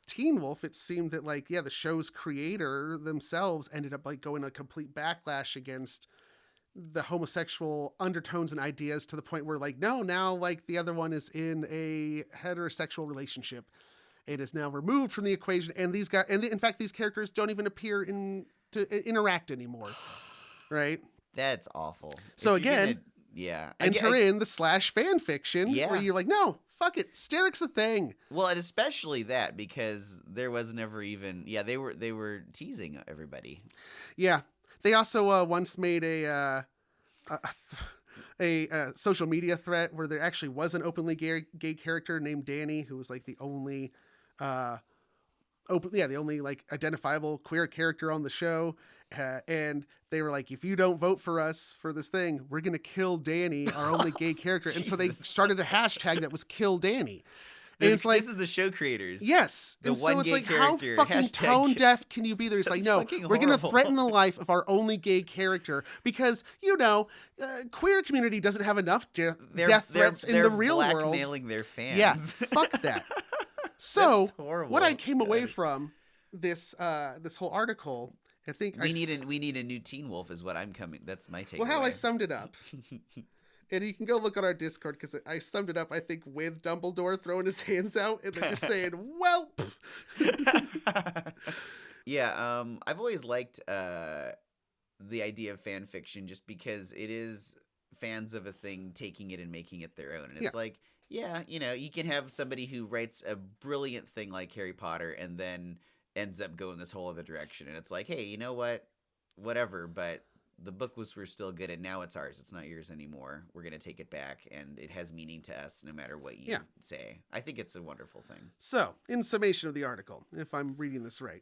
Teen Wolf, it seemed that like the show's creator themselves ended up like going a complete backlash against the homosexual undertones and ideas to the point where like, no, now like the other one is in a heterosexual relationship. It is now removed from the equation. And in fact, these characters don't even appear to interact anymore. Right. That's awful. So again, enter in the /fan fiction where you're like, no, fuck it, Steric's a thing. Well, and especially that because there was never even they were teasing everybody. Yeah, they also once made a social media threat where there actually was an openly gay character named Danny who was like the only the only like identifiable queer character on the show, and they were like, if you don't vote for us for this thing, we're gonna kill Danny, our only gay character. And so they started a hashtag that was Kill Danny. And it's like, this is the show creators. Yes. The and one so it's gay like, character, how fucking tone deaf can you be? There's like, no, we're going to threaten the life of our only gay character because, queer community doesn't have enough death threats in the real world. They're blackmailing their fans. Yeah, fuck that. So what I came away from this whole article, I think we need a new Teen Wolf is what I'm coming. That's my take. Well, how I summed it up. And you can go look on our Discord because I summed it up, I think, with Dumbledore throwing his hands out and then just saying, "Welp." Yeah, I've always liked the idea of fan fiction just because it is fans of a thing taking it and making it their own. And it's like, you can have somebody who writes a brilliant thing like Harry Potter and then ends up going this whole other direction. And it's like, hey, you know what? Whatever, but the book were still good, and now it's ours. It's not yours anymore. We're going to take it back, and it has meaning to us no matter what you say. I think it's a wonderful thing. So, in summation of the article, if I'm reading this right,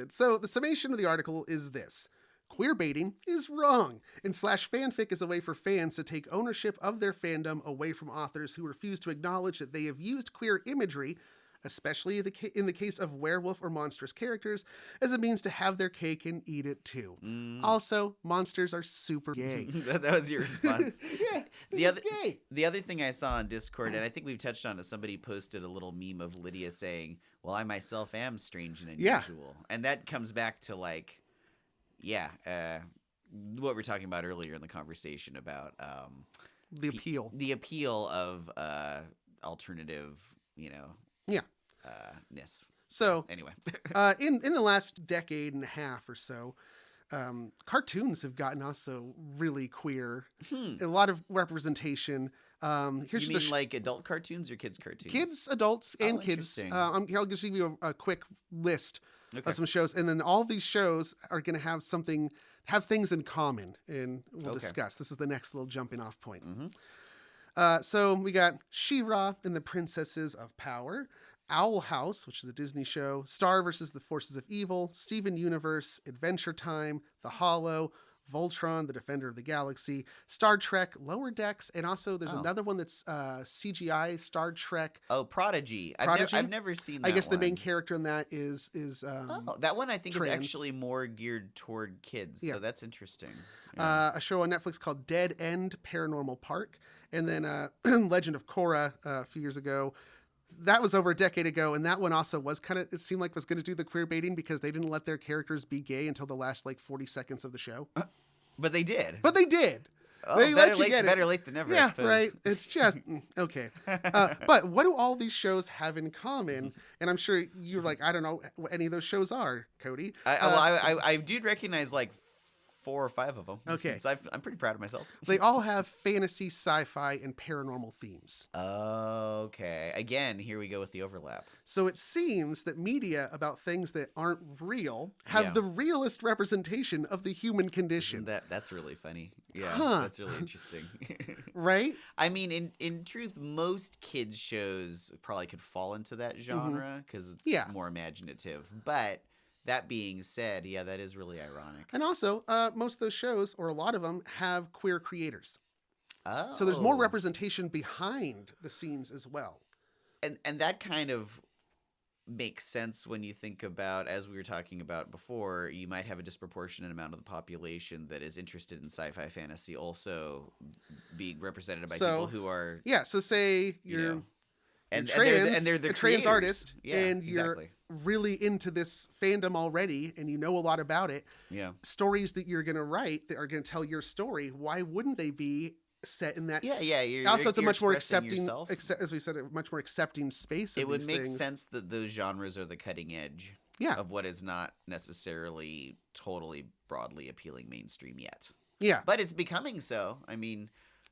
so the summation of the article is this. Queer baiting is wrong, and /fanfic is a way for fans to take ownership of their fandom away from authors who refuse to acknowledge that they have used queer imagery, especially in the case of werewolf or monstrous characters, as a means to have their cake and eat it too. Also, monsters are super gay. That was your response. Yeah, the other thing I saw on Discord, and I think we've touched on it, somebody posted a little meme of Lydia saying, well, I myself am strange and unusual. And that comes back to like, what we were talking about earlier in the conversation about the appeal of alternative, ness. So anyway, in the last decade and a half or so, cartoons have gotten also really queer. A lot of representation. Here's you mean like adult cartoons or kids cartoons? Kids, adults, and kids. I'll just give you a quick list of some shows, and then all these shows are going to have things in common, and we'll discuss. This is the next little jumping off point. So we got She-Ra and the Princesses of Power, Owl House, which is a Disney show, Star versus the Forces of Evil, Steven Universe, Adventure Time, The Hollow, Voltron, the Defender of the Galaxy, Star Trek, Lower Decks, and also there's another one that's CGI, Star Trek. Oh, Prodigy. I've never seen that I guess one. the main character in that is that one I think is actually more geared toward kids, so that's interesting. A show on Netflix called Dead End Paranormal Park, and then Legend of Korra a few years ago. That was over a decade ago, and that one also was it seemed like was going to do the queer baiting because they didn't let their characters be gay until the last 40 seconds of the show. But they did. Oh, they let you get it. Better late than never, I yeah, suppose. Right. It's just, okay. But what do all these shows have in common? And I'm sure you're like, I don't know what any of those shows are, Cody. I do recognize 4 or 5 of them. Okay. So I'm pretty proud of myself. They all have fantasy, sci-fi, and paranormal themes. Okay. Again, here we go with the overlap. So it seems that media about things that aren't real have the realest representation of the human condition. That's really funny. Yeah, that's really interesting. Right? I mean, in truth, most kids shows probably could fall into that genre because it's more imaginative. But that being said, that is really ironic. And also, most of those shows, or a lot of them, have queer creators. Oh. So there's more representation behind the scenes as well. And that kind of makes sense when you think about, as we were talking about before, you might have a disproportionate amount of the population that is interested in sci-fi fantasy also being represented by people who are... Yeah, so say you're... And they're the trans artist, and you're really into this fandom already, and you know a lot about it. Yeah, stories that you're going to write that are going to tell your story. Why wouldn't they be set in that? Yeah. It's a much more accepting, as we said, a much more accepting space. It would make sense that those genres are the cutting edge. Of what is not necessarily totally broadly appealing mainstream yet. Yeah. But it's becoming so. I mean,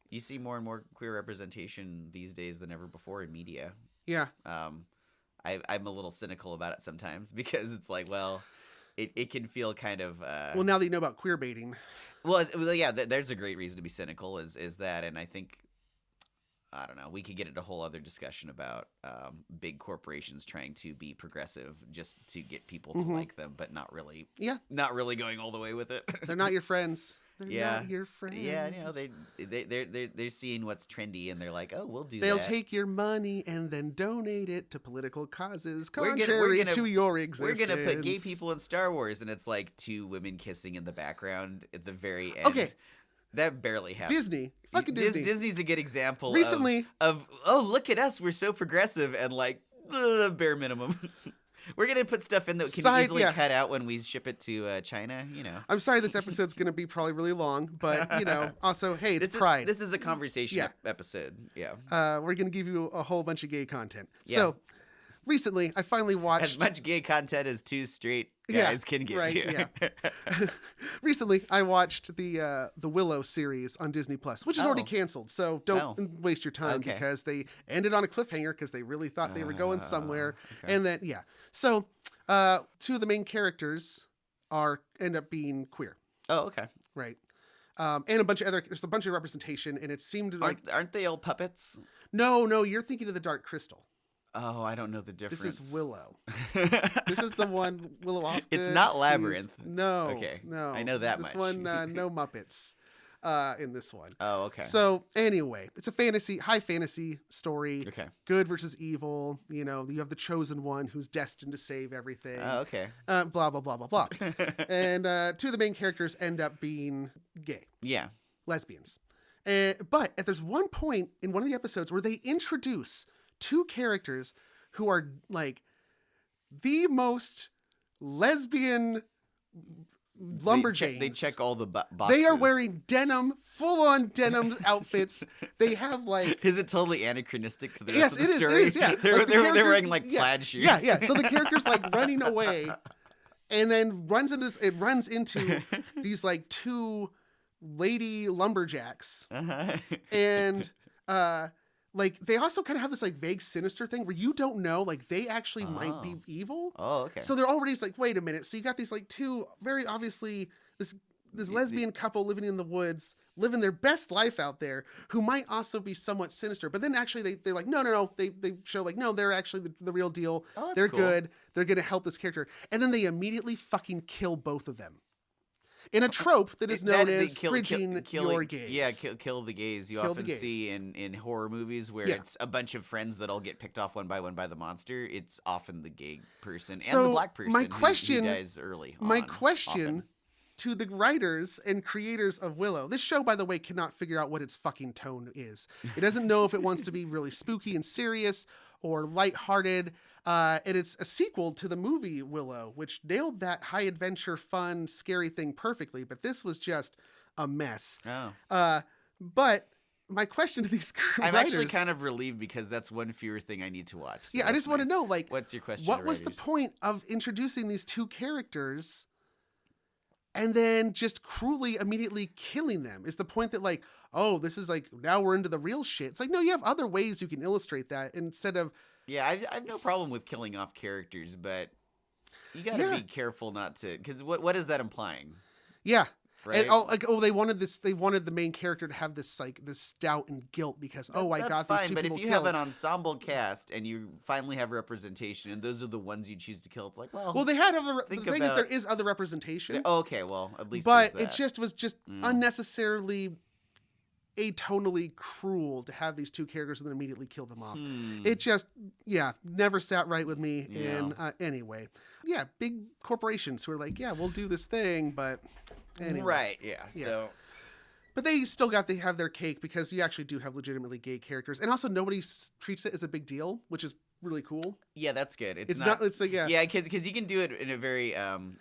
you see more and more queer representation these days than ever before in media. Yeah. I'm a little cynical about it sometimes because it's like, well, it can feel kind of... well, now that you know about queer baiting. Well, yeah, there's a great reason to be cynical is that, and I think, I don't know, we could get into a whole other discussion about big corporations trying to be progressive just to get people to like them, but not really going all the way with it. They're not your friends. They're not your friends. Yeah, you know, they're seeing what's trendy and they're like, oh, we'll do They'll that. They'll take your money and then donate it to political causes contrary to your existence. We're going to put gay people in Star Wars, and it's like 2 women kissing in the background at the very end. Okay. That barely happened. Disney. Fucking Disney. Disney's a good example recently of oh, look at us, we're so progressive, and like, bare minimum. We're going to put stuff in that can easily cut out when we ship it to China, you know. I'm sorry this episode's going to be probably really long, but, you know, also, hey, it's Pride. This is a conversation episode, yeah. We're going to give you a whole bunch of gay content. Yeah. So, recently, I finally watched... As much gay content as 2 straight guys can get. Right, yeah. Recently, I watched the Willow series on Disney+, which is already canceled, so don't waste your time because they ended on a cliffhanger because they really thought they were going somewhere. Okay. And then, so 2 of the main characters end up being queer. Oh, okay. Right. And there's a bunch of representation, and it seemed like... Aren't they all puppets? No, you're thinking of the Dark Crystal. Oh, I don't know the difference. This is Willow. This is the one Willow off. It's not Labyrinth. No. Okay. No. I know that much. This one, no Muppets in this one. Oh, okay. So anyway, it's a high fantasy story. Okay. Good versus evil. You know, you have the chosen one who's destined to save everything. Oh, okay. Blah, blah, blah, blah, blah. And 2 of the main characters end up being gay. Yeah. Lesbians. But there's one point in one of the episodes where they introduce 2 characters who are like the most lesbian lumberjanes. They check all the boxes. They are wearing full-on denim outfits. They have like... Is it totally anachronistic to the rest of the story? It is, yeah. They're wearing like plaid shoes. Yeah. So the character's like running away and then runs into these like 2 lady lumberjacks. Uh-huh. And like they also kind of have this like vague sinister thing where you don't know, like they actually might be evil. Oh, okay. So they're already like, wait a minute. So you got these like 2 very obviously this lesbian couple living in the woods, living their best life out there, who might also be somewhat sinister. But then actually they're like, no. They show like, no, they're actually the real deal. Oh, that's they're cool. good. They're going to help this character. And then they immediately fucking kill both of them. In a trope that is known as fridging your gays. Yeah, kill the gays. You often see in horror movies where it's a bunch of friends that all get picked off one by the monster. It's often the gay person and the black person who dies early on. My question to the writers and creators of Willow. This show, by the way, cannot figure out what its fucking tone is. It doesn't know if it wants to be really spooky and serious or lighthearted. And it's a sequel to the movie Willow, which nailed that high adventure, fun, scary thing perfectly. But this was just a mess. Oh. But my question to these I'm writers, actually kind of relieved because that's one fewer thing I need to watch. So yeah, I just want to know, like, what's your question? What was the point of introducing these 2 characters and then just cruelly immediately killing them? Is the point that like, oh, this is like, now we're into the real shit? It's like, no, you have other ways you can illustrate that instead of... Yeah, I've no problem with killing off characters, but you got to be careful not to, because what is that implying? Yeah. Right? And they wanted the main character to have this like this doubt and guilt because I got these 2 people killed. But if you have an ensemble cast and you finally have representation and those are the ones you choose to kill, it's like, well, they had the thing is there is other representation. Okay, well, at least but it just was unnecessarily atonally cruel to have these 2 characters and then immediately kill them off. It just never sat right with me. And anyway, big corporations who are like, we'll do this thing, but anyway. Right, so but they still have their cake because you actually do have legitimately gay characters, and also nobody treats it as a big deal, which is really cool. Yeah, that's good. It's not it's like because you can do it in a very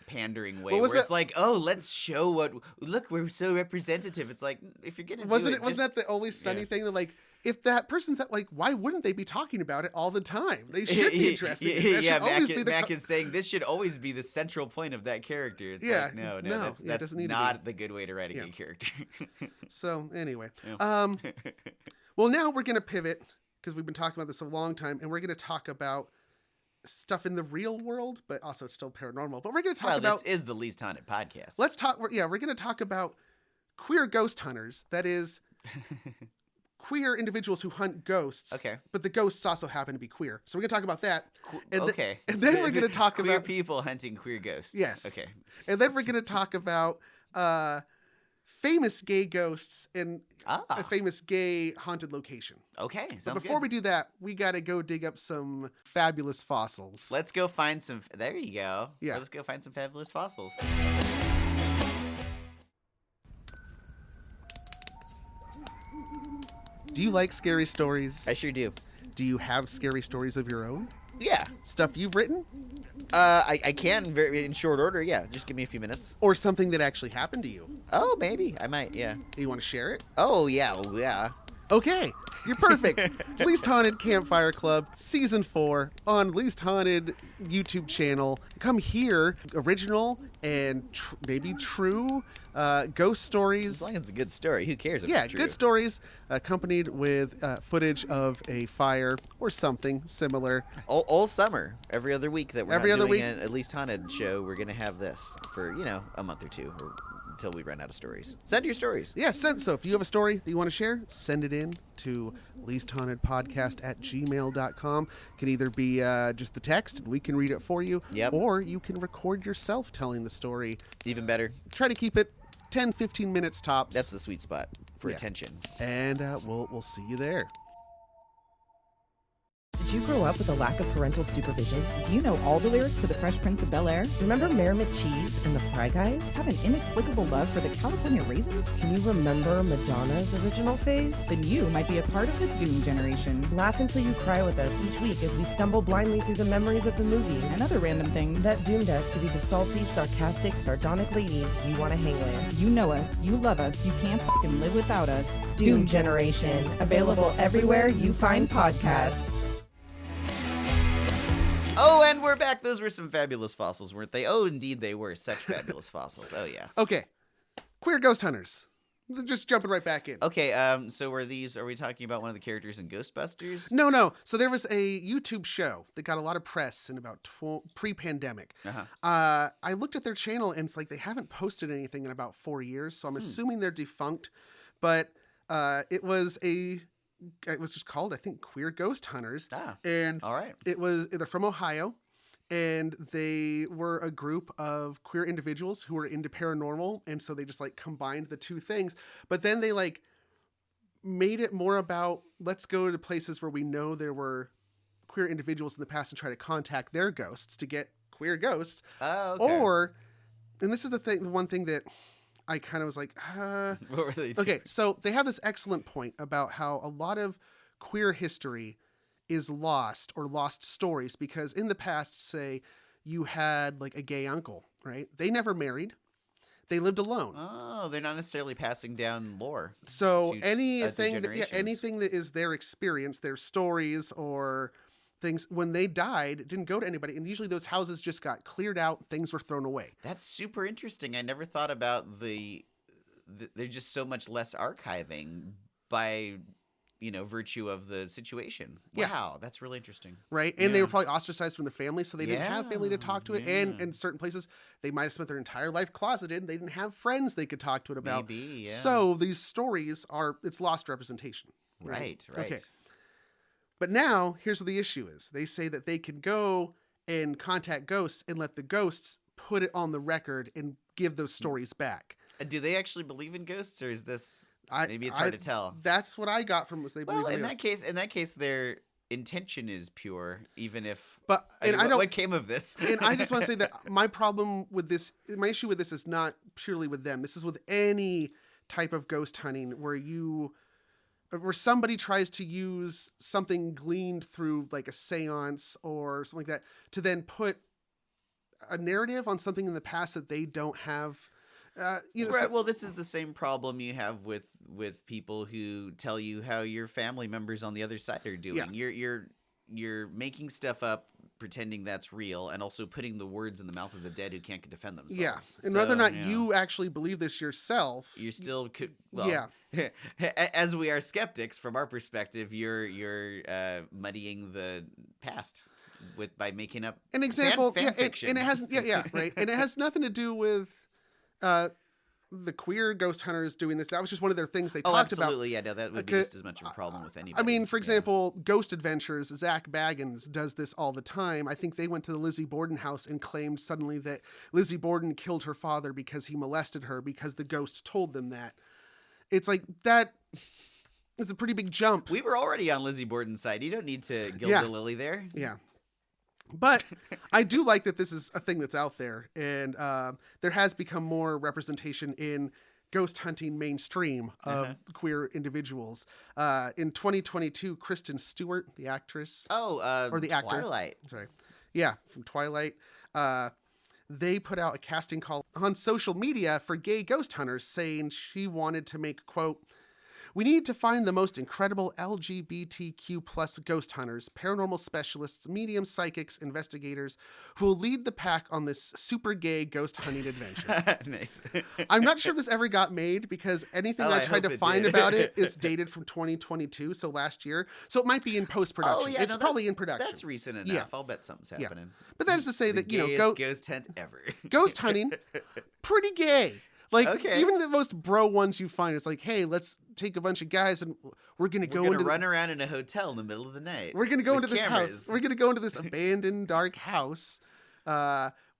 pandering way where it's like, oh, let's show look, we're so representative. It's like, if you're gonna wasn't that the Always Sunny thing that like if that person's like, why wouldn't they be talking about it all the time? They should be addressing it. Mac is saying this should always be the central point of that character. It's like, no, that's not the good way to write a gay character. So anyway, well, now we're going to pivot because we've been talking about this a long time, and we're going to talk about stuff in the real world, but also still paranormal. But we're going to talk about... this is the Least Haunted podcast. Let's talk... we're going to talk about queer ghost hunters. That is, queer individuals who hunt ghosts. Okay. But the ghosts also happen to be queer. So we're going to talk about that. And and then we're going to talk queer about... people hunting queer ghosts. Yes. Okay. And then we're going to talk about famous gay ghosts in a famous gay haunted location. Okay, sounds But before we do that, we got to go dig up some fabulous fossils. Let's go find some... There you go. Yeah. Let's go find some fabulous fossils. Do you like scary stories? I sure do. Do you have scary stories of your own? Yeah. Stuff you've written? I can in short order, yeah. Just give me a few minutes. Or something that actually happened to you? Oh, maybe. I might, yeah. You want to share it? Oh, yeah. Well, yeah. Okay. You're perfect. Least Haunted Campfire Club, Season 4, on Least Haunted YouTube channel. Come here, original and maybe true ghost stories. As long as it's a good story, who cares if yeah, it's true? Good stories accompanied with footage of a fire or something similar. All summer, every other week that we're every not other doing week. At Least Haunted show, we're going to have this for, a month or two or until we run out of stories. Send your stories. Yeah, so if you have a story that you want to share, send it in to leasthauntedpodcast@gmail.com. It can either be just the text, and we can read it for you, or you can record yourself telling the story. Even better. Try to keep it 10, 15 minutes tops. That's the sweet spot for attention. And we'll see you there. Did you grow up with a lack of parental supervision? Do you know all the lyrics to The Fresh Prince of Bel-Air? Remember Mayor McCheese and the Fry Guys? Have an inexplicable love for the California Raisins? Can you remember Madonna's original phase? Then you might be a part of the Doom generation. Laugh until you cry with us each week as we stumble blindly through the memories of the movies and other random things that doomed us to be the salty, sarcastic, sardonic ladies you want to hang with. You know us, you love us, you can't f***ing live without us. Doom Generation, available everywhere you find podcasts. Oh, and we're back. Those were some fabulous fossils, weren't they? Oh, indeed they were. Such fabulous fossils. Oh, yes. Okay. Queer ghost hunters. Just jumping right back in. Okay, so are we talking about one of the characters in Ghostbusters? No. So there was a YouTube show that got a lot of press in about pre-pandemic. I looked at their channel, and it's like they haven't posted anything in about 4 years, so I'm assuming they're defunct. But it was just called, I think, Queer Ghost Hunters. And all right. They're from Ohio, and they were a group of queer individuals who were into paranormal, and so they just combined the two things. But then they made it more about, let's go to places where we know there were queer individuals in the past and try to contact their ghosts to get queer ghosts. Oh, okay. And this is the one thing that I kind of was like, what were they doing? Okay, so they have this excellent point about how a lot of queer history is lost or lost stories because in the past, say, you had a gay uncle, right? They never married. They lived alone. Oh, they're not necessarily passing down lore. So anything that is their experience, their stories or things, when they died, it didn't go to anybody. And usually those houses just got cleared out. Things were thrown away. That's super interesting. I never thought about there's just so much less archiving by, virtue of the situation. Wow, that's really interesting. Right. And they were probably ostracized from the family, so they didn't have family to talk to it. And in certain places, they might have spent their entire life closeted. They didn't have friends they could talk to it about. Maybe, yeah. So these stories it's lost representation. Right. Okay. But now, here's what the issue is. They say that they can go and contact ghosts and let the ghosts put it on the record and give those stories back. Do they actually believe in ghosts, or is this... Maybe it's hard to tell. That's what I got from was they believe in ghosts. In that case, their intention is pure, even if... But what came of this? And I just want to say that my issue with this is not purely with them. This is with any type of ghost hunting where somebody tries to use something gleaned through a seance or something like that to then put a narrative on something in the past that they don't have. Right. Well, this is the same problem you have with people who tell you how your family members on the other side are doing. Yeah. You're making stuff up, pretending that's real, and also putting the words in the mouth of the dead who can't defend themselves. Yeah, and whether or not you actually believe this yourself, you're still as we are skeptics from our perspective, you're muddying the past by making up an example. fan fiction. And it has right, and it has nothing to do with the queer ghost hunters doing this. That was just one of their things they talked about. Absolutely, yeah, no, that would be just as much of a problem with anybody. I mean, for example, Ghost Adventures, Zach Baggins does this all the time. I think they went to the Lizzie Borden house and claimed suddenly that Lizzie Borden killed her father because he molested her because the ghost told them that. It's like that. It's a pretty big jump. We were already on Lizzie Borden's side. You don't need to gild the lily there. Yeah. But I do like that this is a thing that's out there, and there has become more representation in ghost hunting mainstream of queer individuals. In 2022, Kristen Stewart, the actress, or the actor, Twilight, from Twilight, they put out a casting call on social media for gay ghost hunters, saying she wanted to make, quote, "We need to find the most incredible LGBTQ plus ghost hunters, paranormal specialists, medium psychics, investigators who will lead the pack on this super gay ghost hunting adventure." Nice. I'm not sure this ever got made because anything I tried to find about it is dated from 2022, so last year. So it might be in post-production. It's probably in production. That's recent enough. Yeah. I'll bet something's happening. But that is to say that, ghost hunt ever. Ghost hunting, pretty gay. Like, even the most bro ones you find, it's like, hey, let's take a bunch of guys and we're going to run around in a hotel in the middle of the night. We're going to go into this house. We're going to go into this abandoned, dark house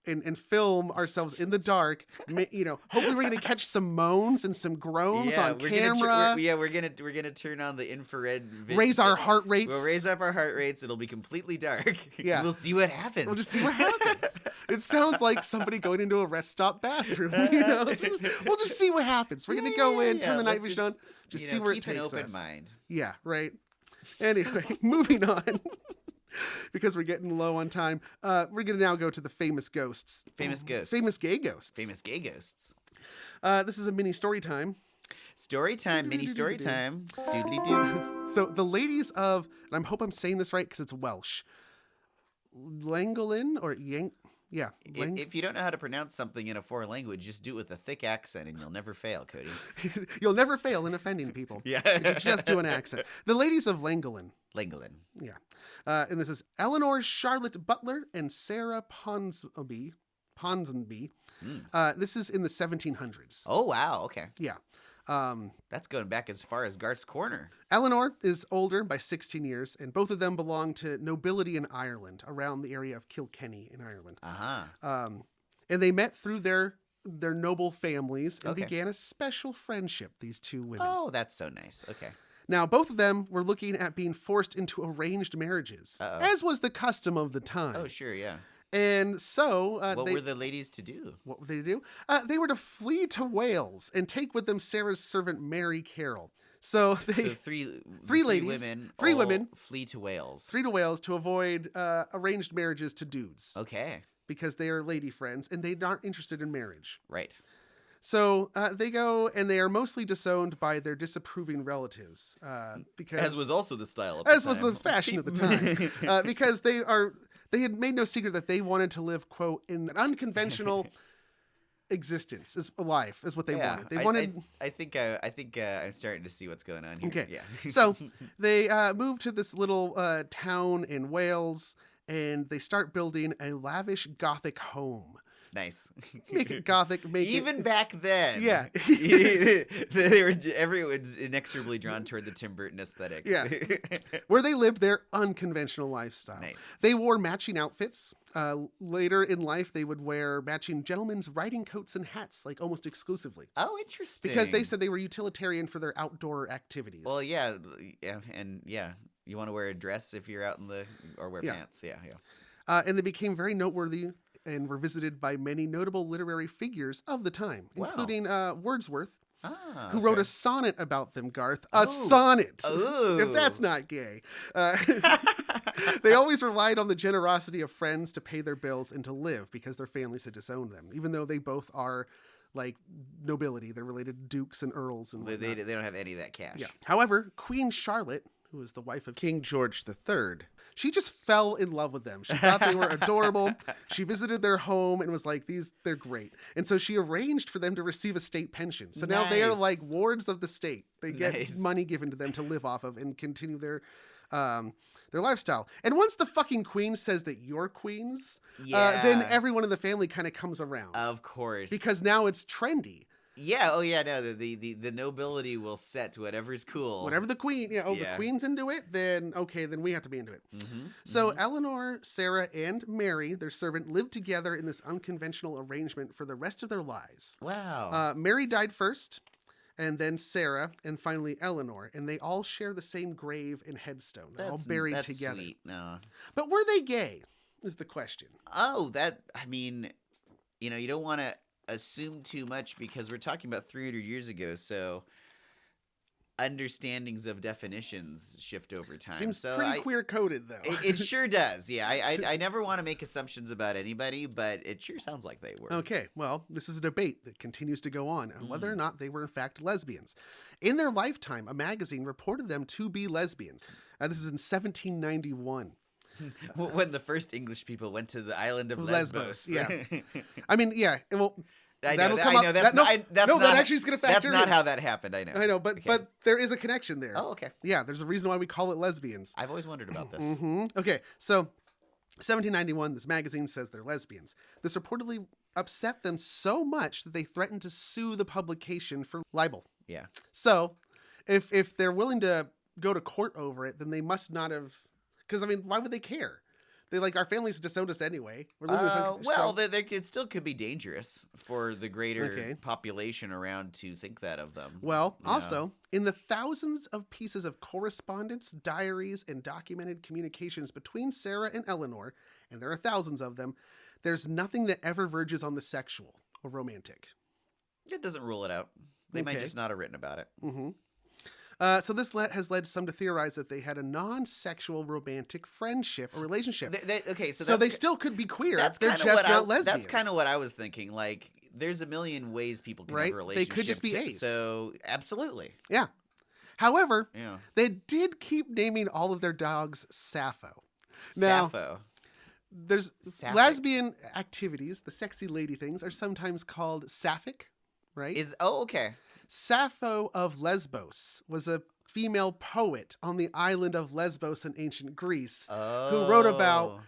and film ourselves in the dark. Hopefully we're going to catch some moans and some groans on camera. We're going to turn on the infrared. Raise our heart rates. We'll raise up our heart rates. It'll be completely dark. Yeah. We'll see what happens. We'll just see what happens. It sounds like somebody going into a rest stop bathroom. We'll just see what happens. We're going to go in, turn the night vision on, just see where it takes us. Keep an open mind. Yeah, right. Anyway, moving on. Because we're getting low on time, we're going to now go to the famous ghosts. Famous ghosts. Famous gay ghosts. Famous gay ghosts. This is a mini story time. Story time, mini story time. Doodly doo. So the ladies of, and I hope I'm saying this right because it's Welsh, Llangollen or Yank. Yeah. If you don't know how to pronounce something in a foreign language, just do it with a thick accent and you'll never fail, Cody. You'll never fail in offending people. Yeah. If you just do an accent. The ladies of Llangollen. Llangollen. Yeah. And this is Eleanor Charlotte Butler and Sarah Ponsonby. This is in the 1700s. Oh, wow. Okay. Yeah. That's going back as far as Garth's Corner. Eleanor is older by 16 years, and both of them belong to nobility in Ireland, around the area of Kilkenny in Ireland. And they met through their noble families and began a special friendship, these two women. Oh, that's so nice. Okay. Now, both of them were looking at being forced into arranged marriages, as was the custom of the time. Oh, sure, yeah. And so... what were the ladies to do? What were they to do? They were to flee to Wales and take with them Sarah's servant, Mary Carroll. So three women flee to Wales. Flee to Wales to avoid arranged marriages to dudes. Okay. Because they are lady friends and they aren't interested in marriage. Right. So they go, and they are mostly disowned by their disapproving relatives. Because as was also the style of was the fashion at the time. Because they had made no secret that they wanted to live, quote, in an unconventional existence, life, is what they wanted. They wanted. I think I'm starting to see what's going on here. Okay. Yeah. So they moved to this little town in Wales, and they start building a lavish Gothic home. Nice. Make it Gothic. Even back then. Yeah. Everyone's inexorably drawn toward the Tim Burton aesthetic. Yeah. Where they lived their unconventional lifestyle. Nice. They wore matching outfits. Later in life, they would wear matching gentlemen's riding coats and hats, like almost exclusively. Oh, interesting. Because they said they were utilitarian for their outdoor activities. Well, yeah. You want to wear a dress if you're out or wear pants. Yeah. And they became very noteworthy and were visited by many notable literary figures of the time, including Wordsworth, who wrote a sonnet about them, Garth. A sonnet! Ooh. If that's not gay. They always relied on the generosity of friends to pay their bills and to live because their families had disowned them, even though they both are like nobility. They're related to dukes and earls and They don't have any of that cash. Yeah. However, Queen Charlotte, who was the wife of King George III, she just fell in love with them. She thought they were adorable. She visited their home and was like, they're great. And so she arranged for them to receive a state pension. So now they are like wards of the state. They get money given to them to live off of and continue their lifestyle. And once the fucking queen says that you're queens, then everyone in the family kind of comes around. Of course. Because now it's trendy. Yeah. Oh, yeah. No, the nobility will set to whatever's cool. Whatever the queen, the queen's into it, then we have to be into it. So Eleanor, Sarah, and Mary, their servant, lived together in this unconventional arrangement for the rest of their lives. Wow. Mary died first, and then Sarah, and finally Eleanor, and they all share the same grave and headstone. They're all buried together. Sweet. No. But were they gay? Is the question. Oh, you don't want to assume too much because we're talking about 300 years ago, so understandings of definitions shift over time. Seems so pretty queer-coded, though. It sure does, yeah. I never want to make assumptions about anybody, but it sure sounds like they were. Okay, well, this is a debate that continues to go on whether or not they were in fact lesbians. In their lifetime, a magazine reported them to be lesbians. This is in 1791. When the first English people went to the island of Lesbos. Yeah. I mean, yeah. Well, that'll come up. That actually is going to factor in. That's not how that happened. I know. I know, but there is a connection there. Oh, okay. Yeah, there's a reason why we call it lesbians. I've always wondered about this. Okay, so 1791, this magazine says they're lesbians. This reportedly upset them so much that they threatened to sue the publication for libel. Yeah. So if they're willing to go to court over it, then they must not have. Because, I mean, why would they care? They our families disowned us anyway. It still could be dangerous for the greater population around to think that of them. Well, also, in the thousands of pieces of correspondence, diaries, and documented communications between Sarah and Eleanor, and there are thousands of them, there's nothing that ever verges on the sexual or romantic. It doesn't rule it out. They might just not have written about it. So this has led some to theorize that they had a non-sexual romantic friendship or relationship. So they still could be queer. They're just not lesbians. That's kind of what I was thinking. Like, there's a million ways people can have a relationship. They could just be ace. So, absolutely. Yeah. However, they did keep naming all of their dogs Sappho. Now, Sappho. There's lesbian activities, the sexy lady things, are sometimes called sapphic, right? Okay. Sappho of Lesbos was a female poet on the island of Lesbos in ancient Greece who wrote about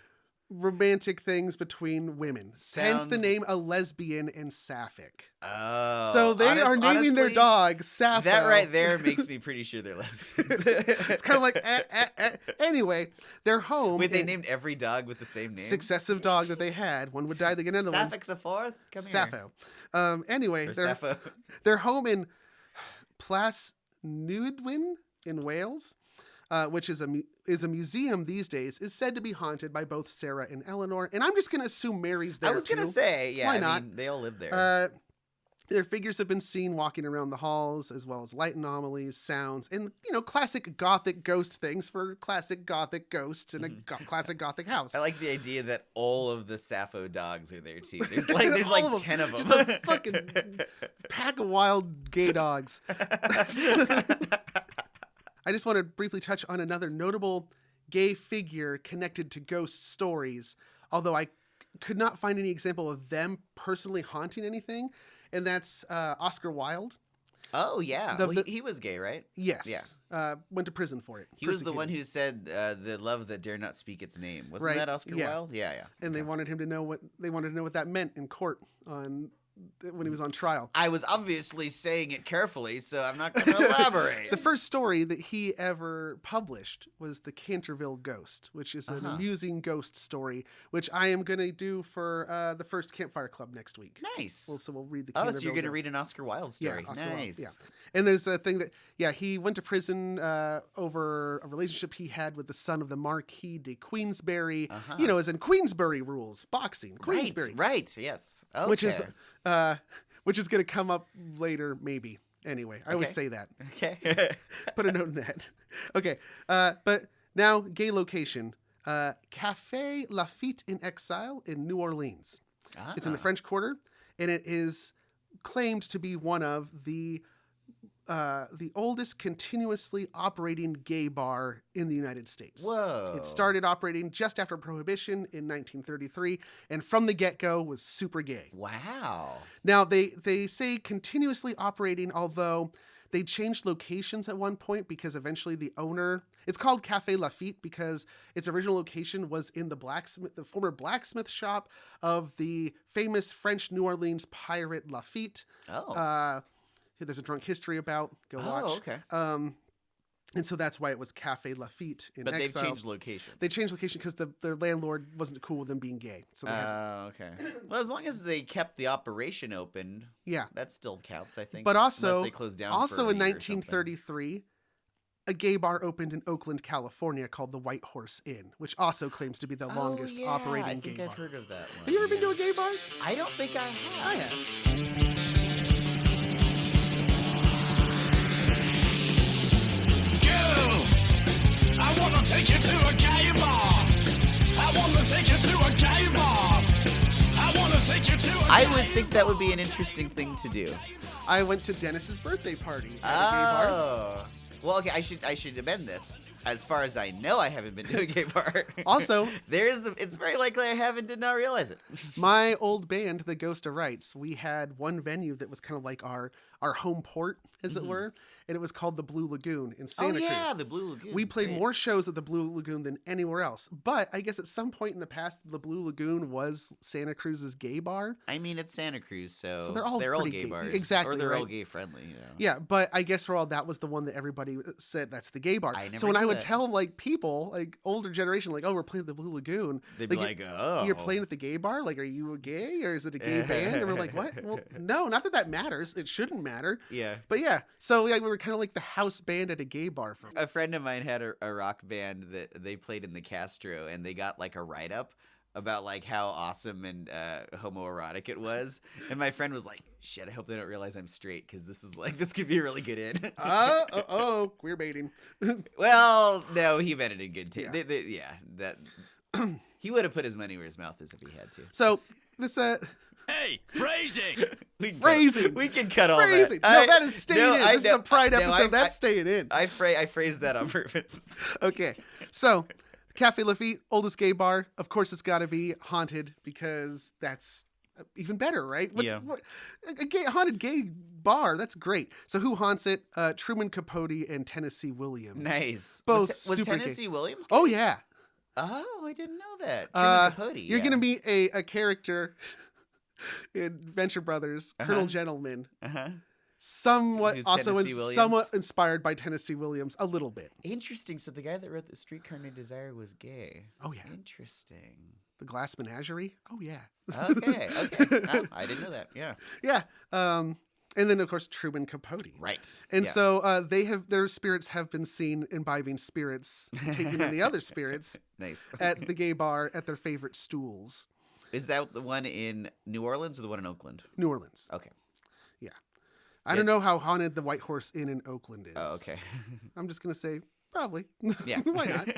romantic things between women. Hence the name a lesbian and sapphic. Oh. So they are naming their dog Sappho. That right there makes me pretty sure they're lesbians. It's kind of like, anyway, their home. Wait, they named every dog with the same name? Successive dog that they had. One would die, they get another one. Sapphic the Fourth? Come Sappho. here. Anyway, their home in Plas Newydwyn in Wales, which is a museum these days, is said to be haunted by both Sarah and Eleanor. And I'm just going to assume Mary's there, I was going to say, yeah. Why not? I mean, they all live there. Their figures have been seen walking around the halls, as well as light anomalies, sounds, and, classic Gothic ghost things for classic Gothic ghosts in a classic Gothic house. I like the idea that all of the Sappho dogs are there, too. There's like 10 of them. Just a fucking pack of wild gay dogs. I just want to briefly touch on another notable gay figure connected to ghost stories, although I could not find any example of them personally haunting anything. And that's Oscar Wilde. Oh, yeah. He was gay, right? Yes. Yeah. Went to prison for it. He was the one who said the love that dare not speak its name. Wasn't that Oscar Wilde? Yeah. And they wanted him to know what that meant in court when he was on trial. I was obviously saying it carefully, so I'm not going to elaborate. The first story that he ever published was The Canterville Ghost, which is an amusing ghost story, which I am going to do for the first Campfire Club next week. Nice. So we'll read the Canterville so you're going to Ghost. read an Oscar Wilde story. Yeah, Oscar nice. Wilde, yeah. And there's a thing that, he went to prison over a relationship he had with the son of the Marquis de Queensberry, as in Queensberry rules, boxing, Queensberry. Right, yes. Okay. Which is going to come up later, maybe. Anyway, I always say that. Okay. Put a note in that. Okay. But now, gay location. Café Lafitte in Exile in New Orleans. It's in the French Quarter, and it is claimed to be one of the oldest continuously operating gay bar in the United States. Whoa. It started operating just after Prohibition in 1933, and from the get-go was super gay. Wow. Now, they say continuously operating, although they changed locations at one point because eventually the owner... It's called Café Lafitte because its original location was in the former blacksmith shop of the famous French New Orleans pirate Lafitte. Oh. There's a drunk history about. Go watch. Oh, okay. And so that's why it was Café Lafitte in But Exile. they've changed locations. They changed location because their landlord wasn't cool with them being gay. So okay. Well, as long as they kept the operation open, yeah, that still counts, I think. But also, unless they closed down also for in a year or something. 1933, a gay bar opened in Oakland, California called the White Horse Inn, which also claims to be the longest operating gay bar. I think I've heard of that one. Have you ever been to a gay bar? I don't think I have. I have. I wanna take you to a gay bar. I wanna take you to a gay bar. I wanna take you to a I would think that would be an interesting thing to do. I went to Dennis's birthday party at a gay bar. Oh. Well, okay, I should amend this. As far as I know, I haven't been to a gay bar. Also, it's very likely I have and did not realize it. My old band, the Ghost of Rights, we had one venue that was kind of like our home port, as it were, and it was called the Blue Lagoon in Santa Cruz. Yeah, the Blue Lagoon. We played more shows at the Blue Lagoon than anywhere else. But I guess at some point in the past, the Blue Lagoon was Santa Cruz's gay bar. I mean, it's Santa Cruz, so they're all gay gay. bars. Exactly, Or they're all right. gay friendly. You know? Yeah, but I guess for all that was the one that everybody said that's the gay bar. So when knew I would that. tell like people, like older generation, like, oh, we're playing at the Blue Lagoon. They'd be like, oh. You're playing at the gay bar? Like, are you a gay or is it a gay band? And we're like, what? Well, no, not that matters. It shouldn't matter. Yeah. But yeah, so yeah, we were kind of like the house band at a gay bar. A friend of mine had a rock band that they played in the Castro, and they got like a write-up about like how awesome and homoerotic it was. And my friend was like, shit, I hope they don't realize I'm straight, because this could be a really good in. Queer baiting. Well, no, he meant it in good taste. Yeah. That he would have put his money where his mouth is if he had to. So this Hey, phrasing! Phrasing. We can cut all phrasing. that. No, that is staying in. This is a Pride episode. That's staying in. I phrased that on purpose. Okay, so Café Lafitte, oldest gay bar. Of course, it's got to be haunted because that's even better, right? A haunted gay bar. That's great. So who haunts it? Truman Capote and Tennessee Williams. Nice. Both was super Tennessee gay. Williams? Oh yeah. Oh, I didn't know that. Truman Capote. You're gonna meet a character in Venture Brothers, Colonel Gentleman. Somewhat Who's also Tennessee Williams? somewhat inspired by Tennessee Williams a little bit. Interesting. So the guy that wrote The Streetcar Named Desire was gay. Oh yeah. Interesting. The Glass Menagerie. Oh yeah. Okay. Oh, I didn't know that. Yeah. Yeah. And then of course Truman Capote. Right. And yeah. so their spirits have been seen imbibing spirits, taking in the other spirits Nice. at the gay bar at their favorite stools. Is that the one in New Orleans or the one in Oakland? New Orleans. Okay. Yeah. I don't know how haunted the White Horse Inn in Oakland is. Oh, okay. I'm just going to say probably. Yeah. Why not?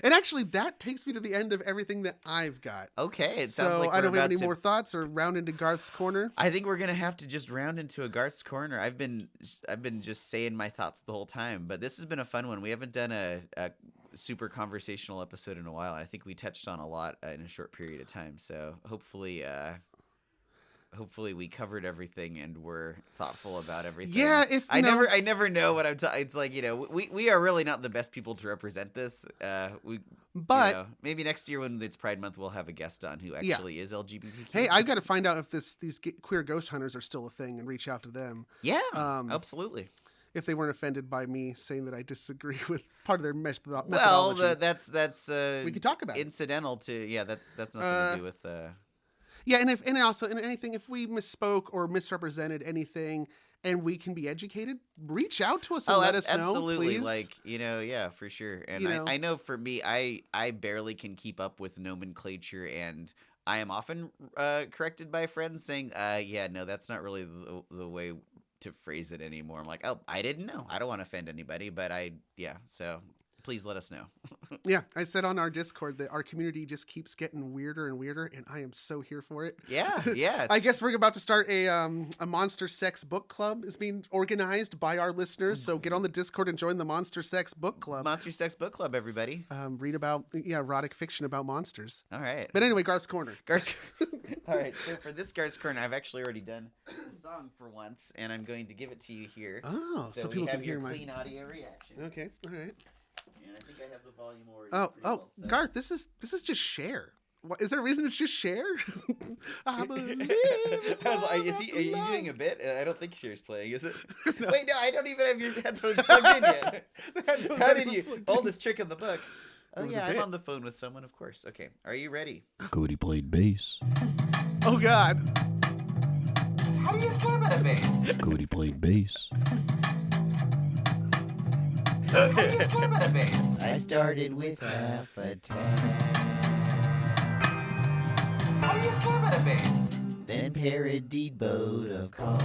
And actually, that takes me to the end of everything that I've got. Okay. It sounds So like I don't we're have about any to... more thoughts or round into Garth's corner. I think we're gonna have to just round into a Garth's corner. I've been just saying my thoughts the whole time, but this has been a fun one. We haven't done a super conversational episode in a while. I think we touched on a lot in a short period of time. So hopefully we covered everything and we're thoughtful about everything. Yeah, I never know what I'm talking. It's like, we are really not the best people to represent this. But maybe next year when it's Pride Month, we'll have a guest on who actually is LGBTQ. Hey, I've got to find out if these queer ghost hunters are still a thing and reach out to them. Yeah, absolutely. If they weren't offended by me saying that I disagree with part of their methodology. Well, that's we could talk about incidental to that's nothing to do with. Yeah, and also anything, if we misspoke or misrepresented anything, and we can be educated, reach out to us and let us know, absolutely. please. Like, yeah, for sure. And I know for me, I barely can keep up with nomenclature, and I am often corrected by friends saying, no, that's not really the way to phrase it anymore. I'm like, oh, I didn't know. I don't want to offend anybody, but so please let us know. Yeah, I said on our Discord that our community just keeps getting weirder and weirder, and I am so here for it. Yeah. I guess we're about to start a monster sex book club is being organized by our listeners, so get on the Discord and join the Monster Sex Book Club. Monster Sex Book Club, everybody. Read about erotic fiction about monsters. All right. But anyway, Garth's Corner. All right, so for this Garth's Corner, I've actually already done the song for once, and I'm going to give it to you here. Oh, so people we have can hear your my clean audio reaction. Okay, all right. And I think I have the volume already. Oh, Garth, this is just share. What, is there a reason it's just share? I believe. Are you doing a bit? I don't think Cher's playing, is it? No. Wait, no, I don't even have your headphones plugged in yet. How did you hold this trick in the book? Oh yeah, I'm on the phone with someone, of course. Okay, are you ready? Cody played bass. Oh God. How do you slam at a bass? Cody played bass. How do you slam at a bass? I started with half a tap. How do you slam at a bass? Then parodied boat of car.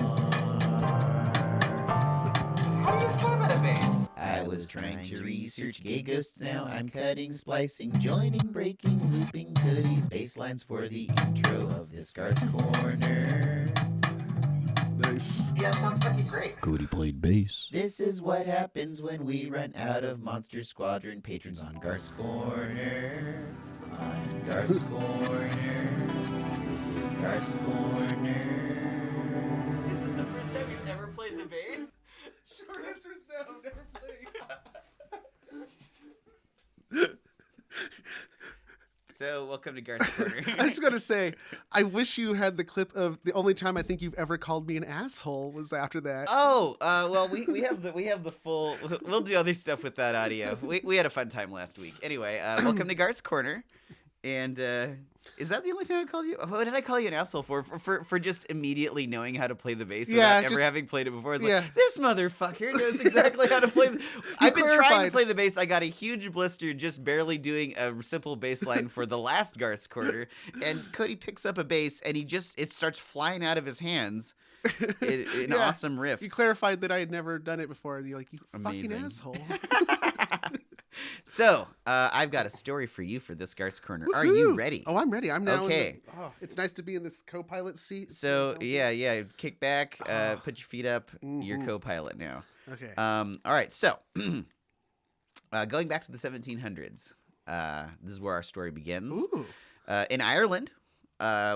How do you slam at a bass? I was trying to research gay ghosts, now I'm cutting, splicing, joining, breaking, looping, Cody's bass lines for the intro of this Garth's Corner. Nice. Yeah, that sounds fucking great. Cody played bass. This is what happens when we run out of Monster Squadron patrons on Garth's Corner. On Garth's Corner. This is Garth's Corner. Is this the first time you've ever played the bass? Short answer is no, never played. So, welcome to Garth's Corner. I was just gonna say, I wish you had the clip of the only time I think you've ever called me an asshole was after that. Oh, well, we have the full. We'll do other stuff with that audio. We had a fun time last week. Anyway, welcome to Garth's Corner, and is that the only time I called you? What did I call you an asshole for just immediately knowing how to play the bass without ever having played it before? It's like, this motherfucker knows exactly how to play. I've been trying to play the bass. I got a huge blister just barely doing a simple bass line for the last Garth's Corner, and Cody picks up a bass and it starts flying out of his hands. An awesome riff. You clarified that I had never done it before, and you're like, you Amazing. fucking asshole. So, I've got a story for you for this Garth's Corner. Are you ready? Oh, I'm ready. I'm now. Okay. It's nice to be in this co-pilot seat. So, yeah. Kick back, put your feet up. You're co-pilot now. Okay. All right. So, going back to the 1700s, this is where our story begins. Ooh. In Ireland,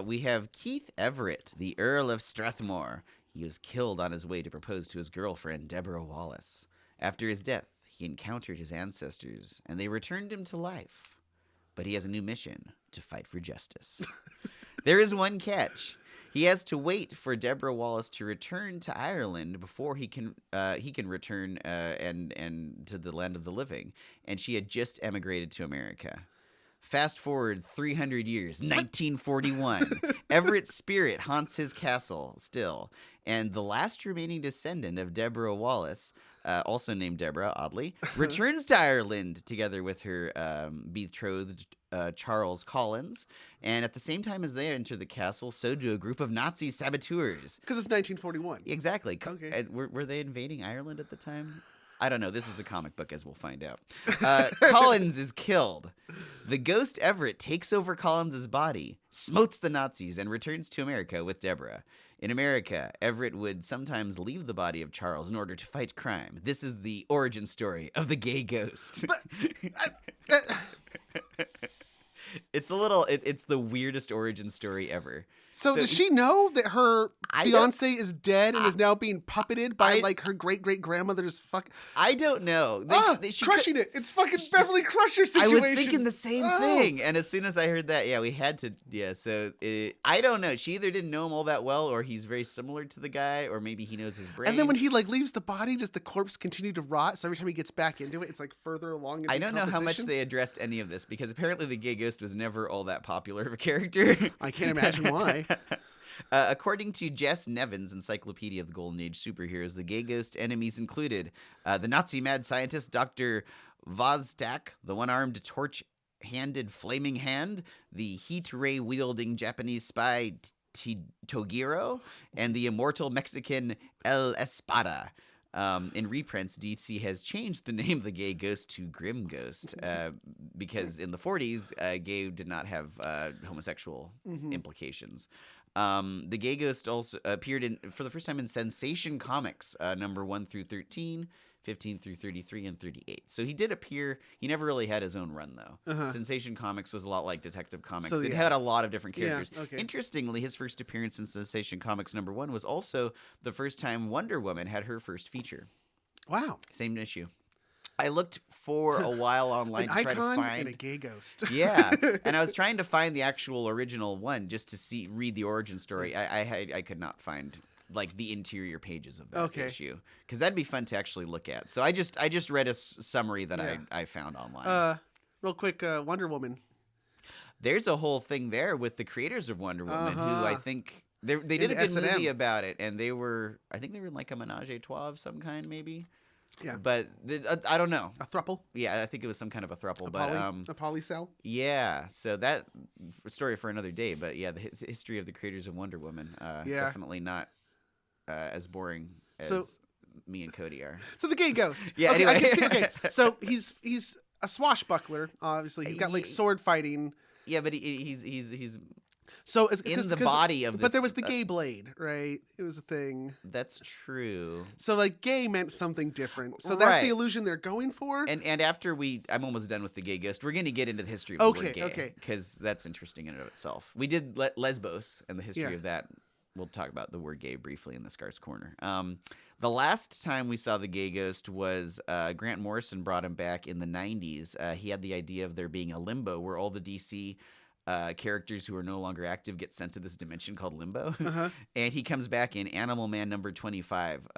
we have Keith Everett, the Earl of Strathmore. He was killed on his way to propose to his girlfriend, Deborah Wallace. After his death, he encountered his ancestors, and they returned him to life. But he has a new mission: to fight for justice. There is one catch. He has to wait for Deborah Wallace to return to Ireland before he can return and to the land of the living. And she had just emigrated to America. Fast forward 300 years, 1941. Everett's spirit haunts his castle still, and the last remaining descendant of Deborah Wallace, also named Deborah, oddly, returns to Ireland together with her betrothed Charles Collins. And at the same time as they enter the castle, so do a group of Nazi saboteurs. Because it's 1941. Exactly. Okay. Were they invading Ireland at the time? I don't know. This is a comic book, as we'll find out. Collins is killed. The ghost Everett takes over Collins's body, smotes the Nazis, and returns to America with Deborah. In America, Everett would sometimes leave the body of Charles in order to fight crime. This is the origin story of the gay ghost. It's the weirdest origin story ever. So does she know that her fiance is dead and is now being puppeted by like her great-great-grandmother's I don't know. Crushing it. It's fucking Beverly Crusher situation. I was thinking the same thing. And as soon as I heard that, we had to, so I don't know. She either didn't know him all that well, or he's very similar to the guy, or maybe he knows his brain. And then when he leaves the body, does the corpse continue to rot? So every time he gets back into it, it's further along in I don't know how much they addressed any of this, because apparently the gay ghost was never all that popular of a character. I can't imagine why. According to Jess Nevin's Encyclopedia of the Golden Age Superheroes, the gay ghost enemies included the Nazi mad scientist Dr. Voztak, the one-armed torch-handed flaming hand, the heat ray-wielding Japanese spy Togiro, and the immortal Mexican El Espada. In reprints, DC has changed the name of the gay ghost to Grim Ghost because in the 40s, gay did not have homosexual implications. The gay ghost also appeared for the first time in Sensation Comics, number 1 through 13, 15 through 33, and 38. So he did appear. He never really had his own run, though. Sensation Comics was a lot like Detective Comics. So, it had a lot of different characters. Yeah, okay. Interestingly, his first appearance in Sensation Comics number 1 was also the first time Wonder Woman had her first feature. Wow. Same issue. I looked for a while online to try to find and a gay ghost. Yeah, and I was trying to find the actual original one just to read the origin story. I could not find like the interior pages of that issue because that'd be fun to actually look at. So I just read a summary that I found online. Real quick, Wonder Woman. There's a whole thing there with the creators of Wonder Woman who I think they did a good S&M. movie about it, and I think they were in like a menage a trois of some kind, maybe. Yeah, but I don't know. A thruple. Yeah, I think it was some kind of a thruple. A polycell. Yeah, so that story for another day. But yeah, the history of the creators of Wonder Woman. Definitely not as boring as me and Cody are. So the gay ghost. Yeah. Okay, Anyway. I can see, okay. So he's a swashbuckler. Obviously, he's got like sword fighting. Yeah, but he's so it's in the body of this. But there was the gay blade, right? It was a thing. That's true. So like gay meant something different. So that's the illusion they're going for. And after I'm almost done with the gay ghost. We're going to get into the history of the word gay. Okay. Because that's interesting in and of itself. We did Lesbos and the history of that. We'll talk about the word gay briefly in the Scars Corner. The last time we saw the gay ghost was Grant Morrison brought him back in the 90s. He had the idea of there being a limbo where all the DC characters who are no longer active get sent to this dimension called Limbo. And he comes back in Animal Man number 25.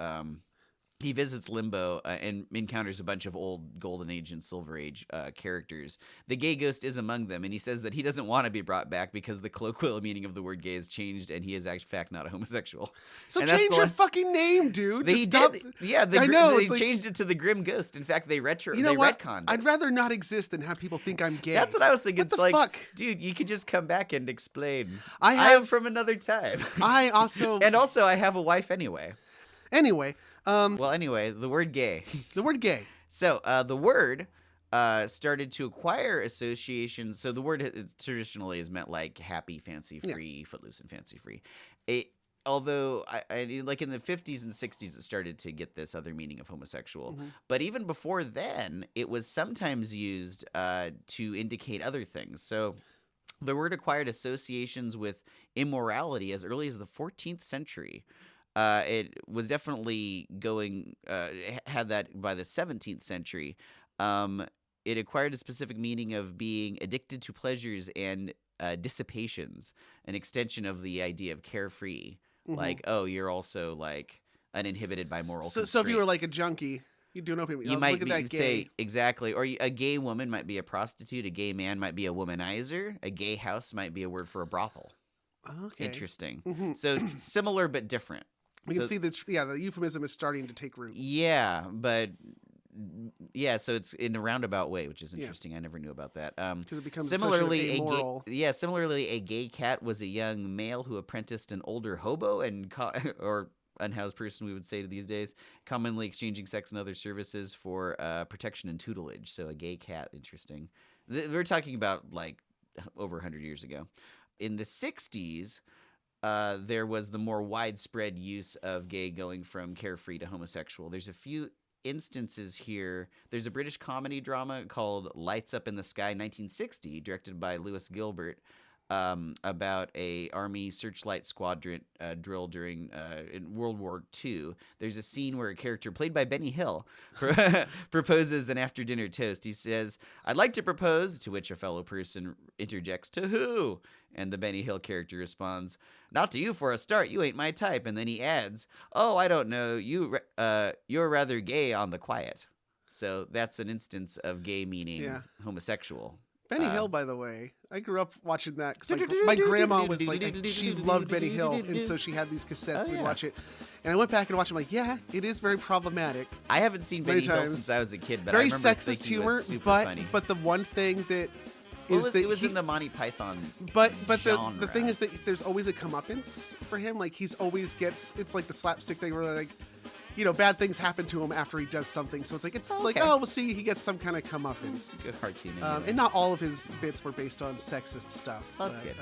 He visits Limbo and encounters a bunch of old Golden Age and Silver Age characters. The gay ghost is among them, and he says that he doesn't want to be brought back because the colloquial meaning of the word gay has changed, and he is, in fact, not a homosexual. So and change your fucking name, dude. They did. Yeah, I know. They changed it to the Grim Ghost. In fact, they retconned it. I'd rather not exist than have people think I'm gay. That's what I was thinking. What the fuck? Dude, you could just come back and explain. I am from another time. I also... and also, I have a wife anyway. Anyway... anyway, the word gay. The word gay. So, the word started to acquire associations. So, the word traditionally is meant like happy, fancy-free, footloose, and fancy-free. Although, like in the 50s and 60s, it started to get this other meaning of homosexual. But even before then, it was sometimes used to indicate other things. So, the word acquired associations with immorality as early as the 14th century. It was definitely had that by the 17th century. It acquired a specific meaning of being addicted to pleasures and dissipations, an extension of the idea of carefree. Like, oh, you're also like uninhibited by moral constraints. So if you were like a junkie, you do know people. You might say exactly, or a gay woman might be a prostitute, a gay man might be a womanizer, a gay house might be a word for a brothel. Okay. Interesting. So similar but different. We can see that, the euphemism is starting to take root. Yeah, but so it's in a roundabout way, which is interesting. Yeah. I never knew about that. Because it becomes similarly a gay cat was a young male who apprenticed an older hobo or unhoused person, we would say these days, commonly exchanging sex and other services for protection and tutelage. So a gay cat, interesting. We're talking about like over 100 years ago. In the 60s, there was the more widespread use of gay going from carefree to homosexual. There's a few instances here. There's a British comedy drama called Lights Up in the Sky, 1960, directed by Lewis Gilbert, about a Army searchlight squadron drill during in World War II. There's a scene where a character played by Benny Hill proposes an after-dinner toast. He says, "I'd like to propose," to which a fellow person interjects, "To who?" And the Benny Hill character responds, "Not to you for a start. You ain't my type." And then he adds, "Oh, I don't know. You're rather gay on the quiet." So that's an instance of gay meaning homosexual. Benny Hill, by the way, I grew up watching that because my grandma was like, she loved Benny Hill, and so she had these cassettes. We'd watch it, and I went back and watched it. I'm like, yeah, it is very problematic. I haven't seen Benny Hill since I was a kid, but very I remember sexist humor. It was super funny. But the one thing that it was in the Monty Python. But genre. the thing is that there's always a comeuppance for him. Like he's always gets. It's like the slapstick thing where like, bad things happen to him after he does something. So it's like, we'll see, he gets some kind of comeuppance. Good cartoon. Anyway. And not all of his bits were based on sexist stuff. Oh, that's good.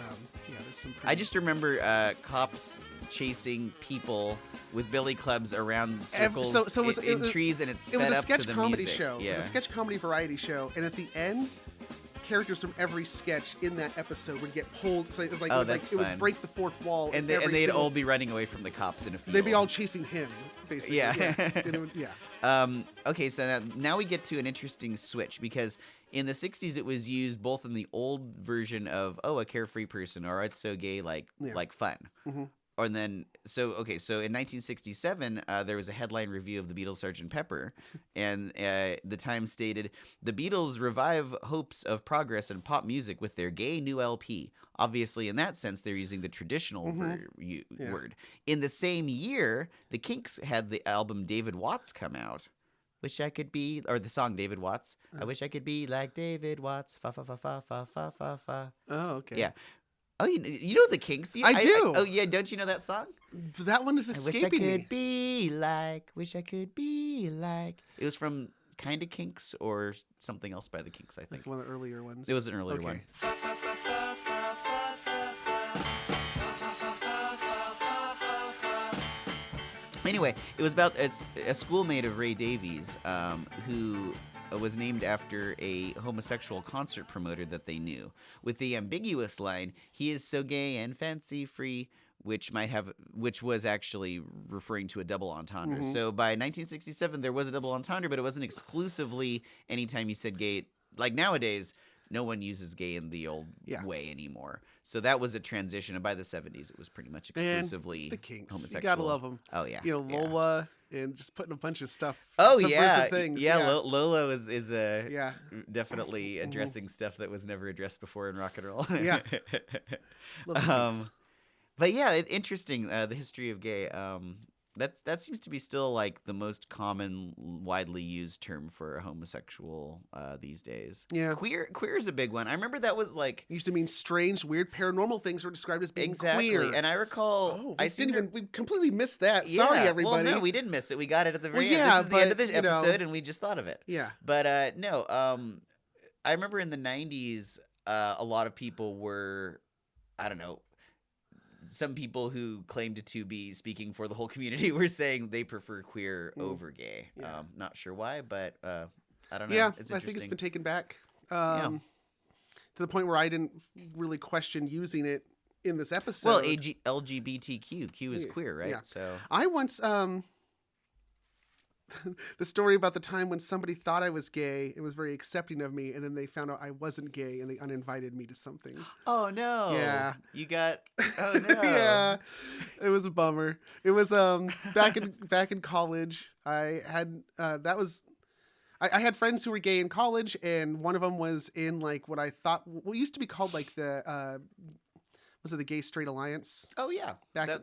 There's some I just remember cops chasing people with billy clubs around circles in trees, and it sped was a up sketch to the comedy music. show. Yeah. It was a sketch comedy variety show, and at the end, characters from every sketch in that episode would get pulled. So it was like, it would break the fourth wall. And they'd all be running away from the cops in a field. They'd be all chasing him, basically. Yeah. Okay, so now we get to an interesting switch, because in the 60s it was used both in the old version of, a carefree person, or it's so gay, like fun. Mm-hmm. And then, so in 1967, there was a headline review of the Beatles' Sgt. Pepper, and the Times stated, "The Beatles revive hopes of progress in pop music with their gay new LP." Obviously, in that sense, they're using the traditional word. In the same year, the Kinks had the album David Watts come out. Wish I could be, or the song David Watts. I wish I could be like David Watts. Fa fa fa fa fa fa fa fa. Oh, okay. Yeah. Oh, you know the Kinks? I do. Oh, yeah. Don't you know that song? That one is escaping me. Wish I could be like. It was from Kinda Kinks or something else by the Kinks, I think. Like one of the earlier ones. It was an earlier one. Anyway, it was about a schoolmate of Ray Davies, who was named after a homosexual concert promoter that they knew, with the ambiguous line, "He is so gay and fancy free," which was actually referring to a double entendre. Mm-hmm. So by 1967, there was a double entendre, but it wasn't exclusively anytime you said gay. Like nowadays, no one uses gay in the old way anymore. So that was a transition. And by the 70s, it was pretty much exclusively the Kinks. homosexual. You gotta love them. Oh, yeah. Lola and just putting a bunch of stuff. Oh, subversive things. Yeah, Lola is definitely addressing stuff that was never addressed before in rock and roll. Yeah. Love the Kinks. But yeah, interesting, the history of gay. That seems to be still like the most common, widely used term for a homosexual these days. Yeah. Queer is a big one. I remember that was like... It used to mean strange, weird, paranormal things were described as being exactly. queer. And I recall... we completely missed that. Yeah. Sorry, everybody. Well, no, we didn't miss it. We got it at the very end. This is the end of the episode, and we just thought of it. Yeah. But no, I remember in the 90s, a lot of people were, I don't know, some people who claimed to be speaking for the whole community were saying they prefer queer over gay. Yeah. Not sure why, but I don't know. Yeah, it's I think it's been taken back to the point where I didn't really question using it in this episode. Well, LGBTQ. Q is queer, right? Yeah. So I once... the story about the time when somebody thought I was gay and was very accepting of me, and then they found out I wasn't gay and they uninvited me to something. Oh no! Yeah, you got. Oh no! Yeah, it was a bummer. It was back in college. I had I had friends who were gay in college, and one of them was in like what used to be called like the was it the Gay Straight Alliance? Oh yeah,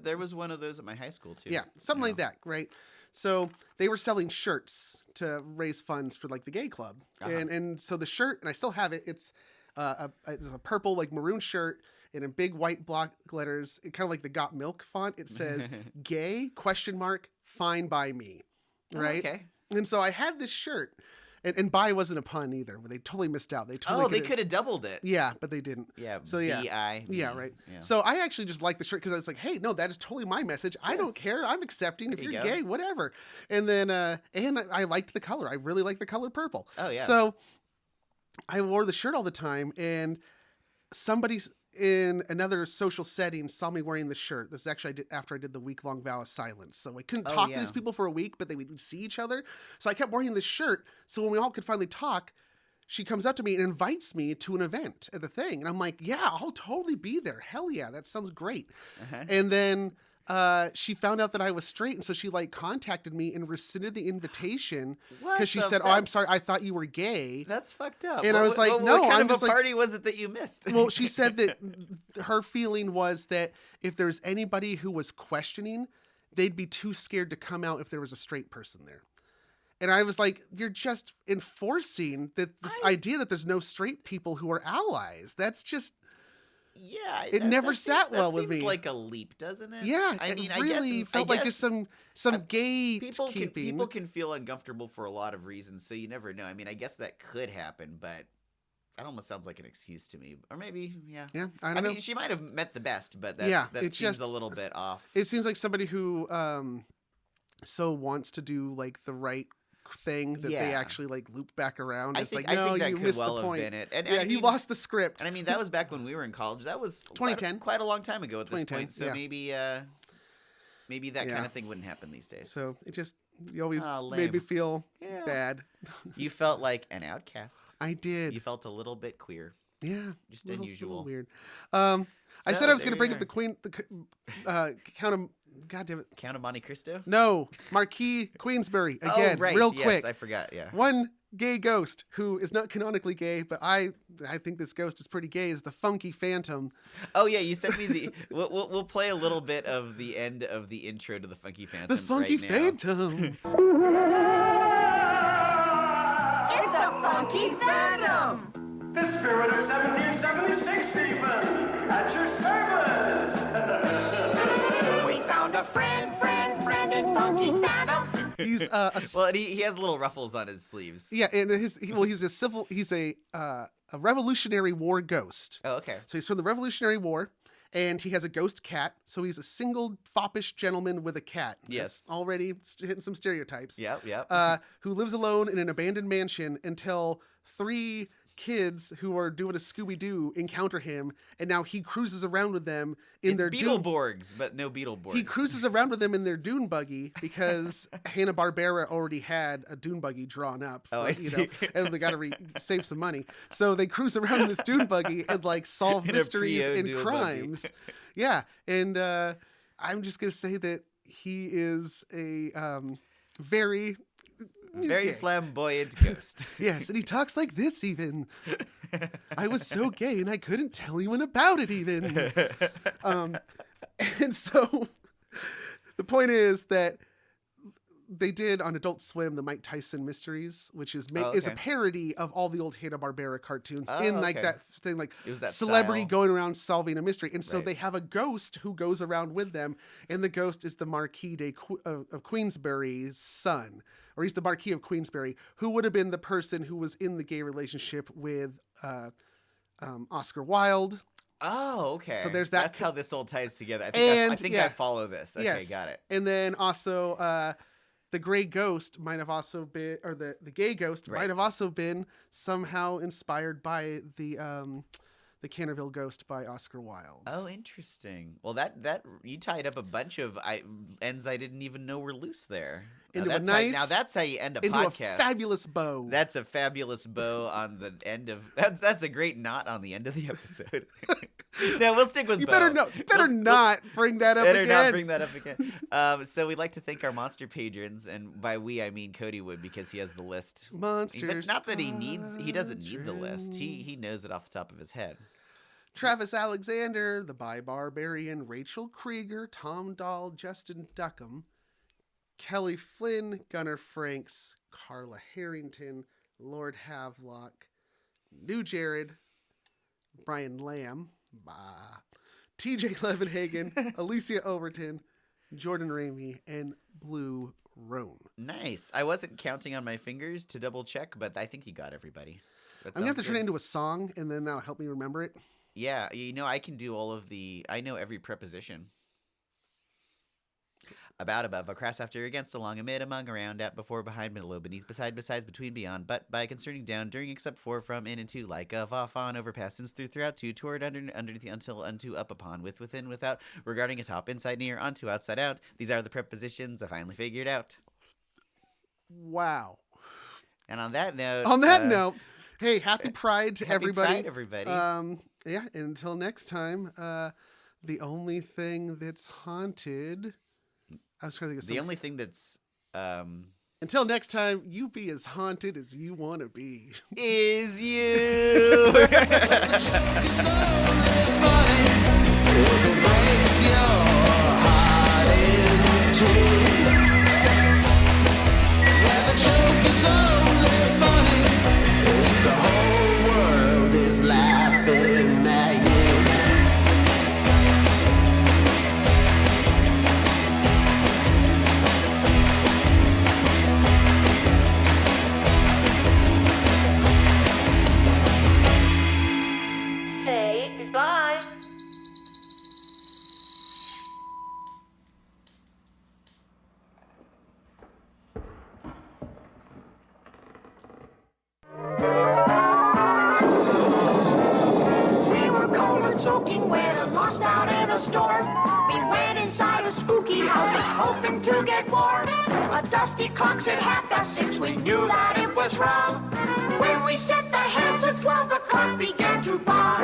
there was one of those at my high school too. Yeah, something like that, right? So they were selling shirts to raise funds for like the gay club. And so the shirt, and I still have it, it's a purple like maroon shirt in a big white block letters, kind of like the Got Milk font. It says gay ? Fine by me. Right? Oh, okay. And so I had this shirt. And bi wasn't a pun either. They totally missed out. They could have doubled it. Yeah, but they didn't. Yeah. So yeah. B-I. Yeah, right. Yeah. So I actually just liked the shirt because I was like, hey, no, that is totally my message. I don't care. I'm accepting. If you're gay, whatever. And then and I liked the color. I really like the color purple. Oh yeah. So I wore the shirt all the time, and somebody in another social setting saw me wearing the shirt. This is actually after I did the week-long vow of silence. So I couldn't talk to these people for a week, but they would see each other. So I kept wearing this shirt. So when we all could finally talk, she comes up to me and invites me to an event at the thing. And I'm like, yeah, I'll totally be there. Hell yeah, that sounds great. And then she found out that I was straight, and so she like contacted me and rescinded the invitation because she said, "Oh, I'm sorry, I thought you were gay." That's fucked up. And I was like, "No, what kind I'm of a just party was it that you missed?" Well, she said that her feeling was that if there's anybody who was questioning, they'd be too scared to come out if there was a straight person there. And I was like, "You're just enforcing this idea that there's no straight people who are allies. That's just." Yeah, it never sat well with me. That seems like a leap, doesn't it? Yeah, I mean, it really felt like just some gate keeping. People can feel uncomfortable for a lot of reasons, so you never know. I mean, I guess that could happen, but that almost sounds like an excuse to me. Or maybe, yeah. Yeah, I don't know. mean, she might have met the best, but that seems just a little bit off. It seems like somebody who so wants to do like the right thing that they actually like loop back around. It's like, no, you missed the point. And he lost the script. And I mean, that was back when we were in college. That was 2010, quite a long time ago at this point. So maybe that kind of thing wouldn't happen these days. So you always made me feel bad. You felt like an outcast. I did. You felt a little bit queer. Yeah, just unusual. Little weird. I said I was going to bring up the Count of Monte Cristo? No, Marquis Queensberry again. Real quick. I forgot. Yeah. One gay ghost who is not canonically gay, but I think this ghost is pretty gay. Is the Funky Phantom? Oh yeah, you sent me the. We'll play a little bit of the end of the intro to the Funky Phantom. The Funky Phantom. It's a Funky Phantom. The spirit of 1776 even, at your service. We found a friend in Funky Phantom. He's well, he has little ruffles on his sleeves. Yeah, and he's a Revolutionary War ghost. Oh, okay. So he's from the Revolutionary War, and he has a ghost cat. So he's a single foppish gentleman with a cat. Yes. That's already hitting some stereotypes. Yep. Who lives alone in an abandoned mansion until 3 kids who are doing a Scooby-Doo encounter him, and now he cruises around with them in their Beetleborgs, but no Beetleborgs. He cruises around with them in their dune buggy because Hanna-Barbera already had a dune buggy drawn up. I see. And they got to save some money. So they cruise around in this dune buggy and like solve mysteries and crimes. Yeah, and I'm just gonna say that he is a very gay. Flamboyant ghost. Yes, and he talks like this even. I was so gay and I couldn't tell anyone about it even. And so the point is that they did on Adult Swim the Mike Tyson Mysteries, which is is a parody of all the old Hanna-Barbera cartoons that thing, like it was that celebrity style. Going around solving a mystery. And so they have a ghost who goes around with them, and the ghost is the Marquis of Queensberry's son, or he's the Marquis of Queensberry, who would have been the person who was in the gay relationship with Oscar Wilde. Oh, okay. So there's that. That's how this all ties together. I think I follow this. Okay, yes. Got it. And then also the gray ghost might have also been, or the gay ghost might have also been somehow inspired by the Canterville Ghost by Oscar Wilde. Oh, interesting. Well, that you tied up a bunch of ends I didn't even know were loose there. Now that's how you end a into podcast. A fabulous bow. That's a fabulous bow on the end of that's a great knot on the end of the episode. No, we'll stick with you bow. Better not bring that up again. Better not bring that up again. So we'd like to thank our monster patrons, and by we I mean Cody would, because he has the list. Monsters. Not that he doesn't need the list. He knows it off the top of his head. Travis Alexander, the Bi Barbarian, Rachel Krieger, Tom Dahl, Justin Duckham, Kelly Flynn, Gunnar Franks, Carla Harrington, Lord Havelock, New Jared, Brian Lamb, TJ Levenhagen, Alicia Overton, Jordan Ramey, and Blue Roan. Nice. I wasn't counting on my fingers to double check, but I think you got everybody. I'm going to have to turn it into a song, and then that'll help me remember it. Yeah, I can do I know every preposition. About, above, across, after, against, along, amid, among, around, at, before, behind, below, beneath, beside, besides, between, beyond, but, by, concerning, down, during, except for, from, in, and to, like, of, off, on, over, past, since, through, throughout, to, toward, underneath, until, unto, up, upon, with, within, without, regarding, atop, inside, near, onto, outside, out. These are the prepositions I finally figured out. Wow. And on that note... Hey, happy Pride to everybody. Happy Pride, everybody. Yeah, and until next time, the only thing that's haunted... I was trying to think of something. The only thing that's... Until next time, you be as haunted as you want to be. Is you! Laughing at you. store. We went inside a spooky house, hoping to get more. A dusty clock said 6:30. We knew that it was wrong. When we set the hands to 12, the clock began to bomb.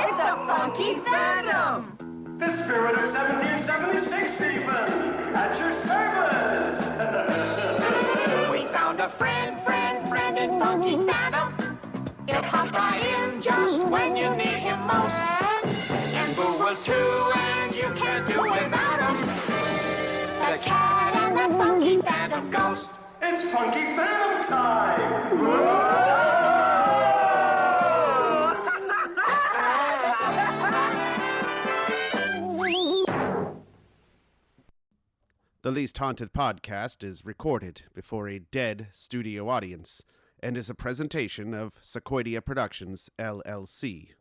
It's a funky phantom. The spirit of 1776 even, at your service. We found a friend in funky phantom. He'll pop right in just when you need him most. And Boo will too, and you can't do without him. The cat and the funky phantom ghost. It's funky phantom time. The Least Haunted podcast is recorded before a dead studio audience and is a presentation of Sequoidea Productions LLC.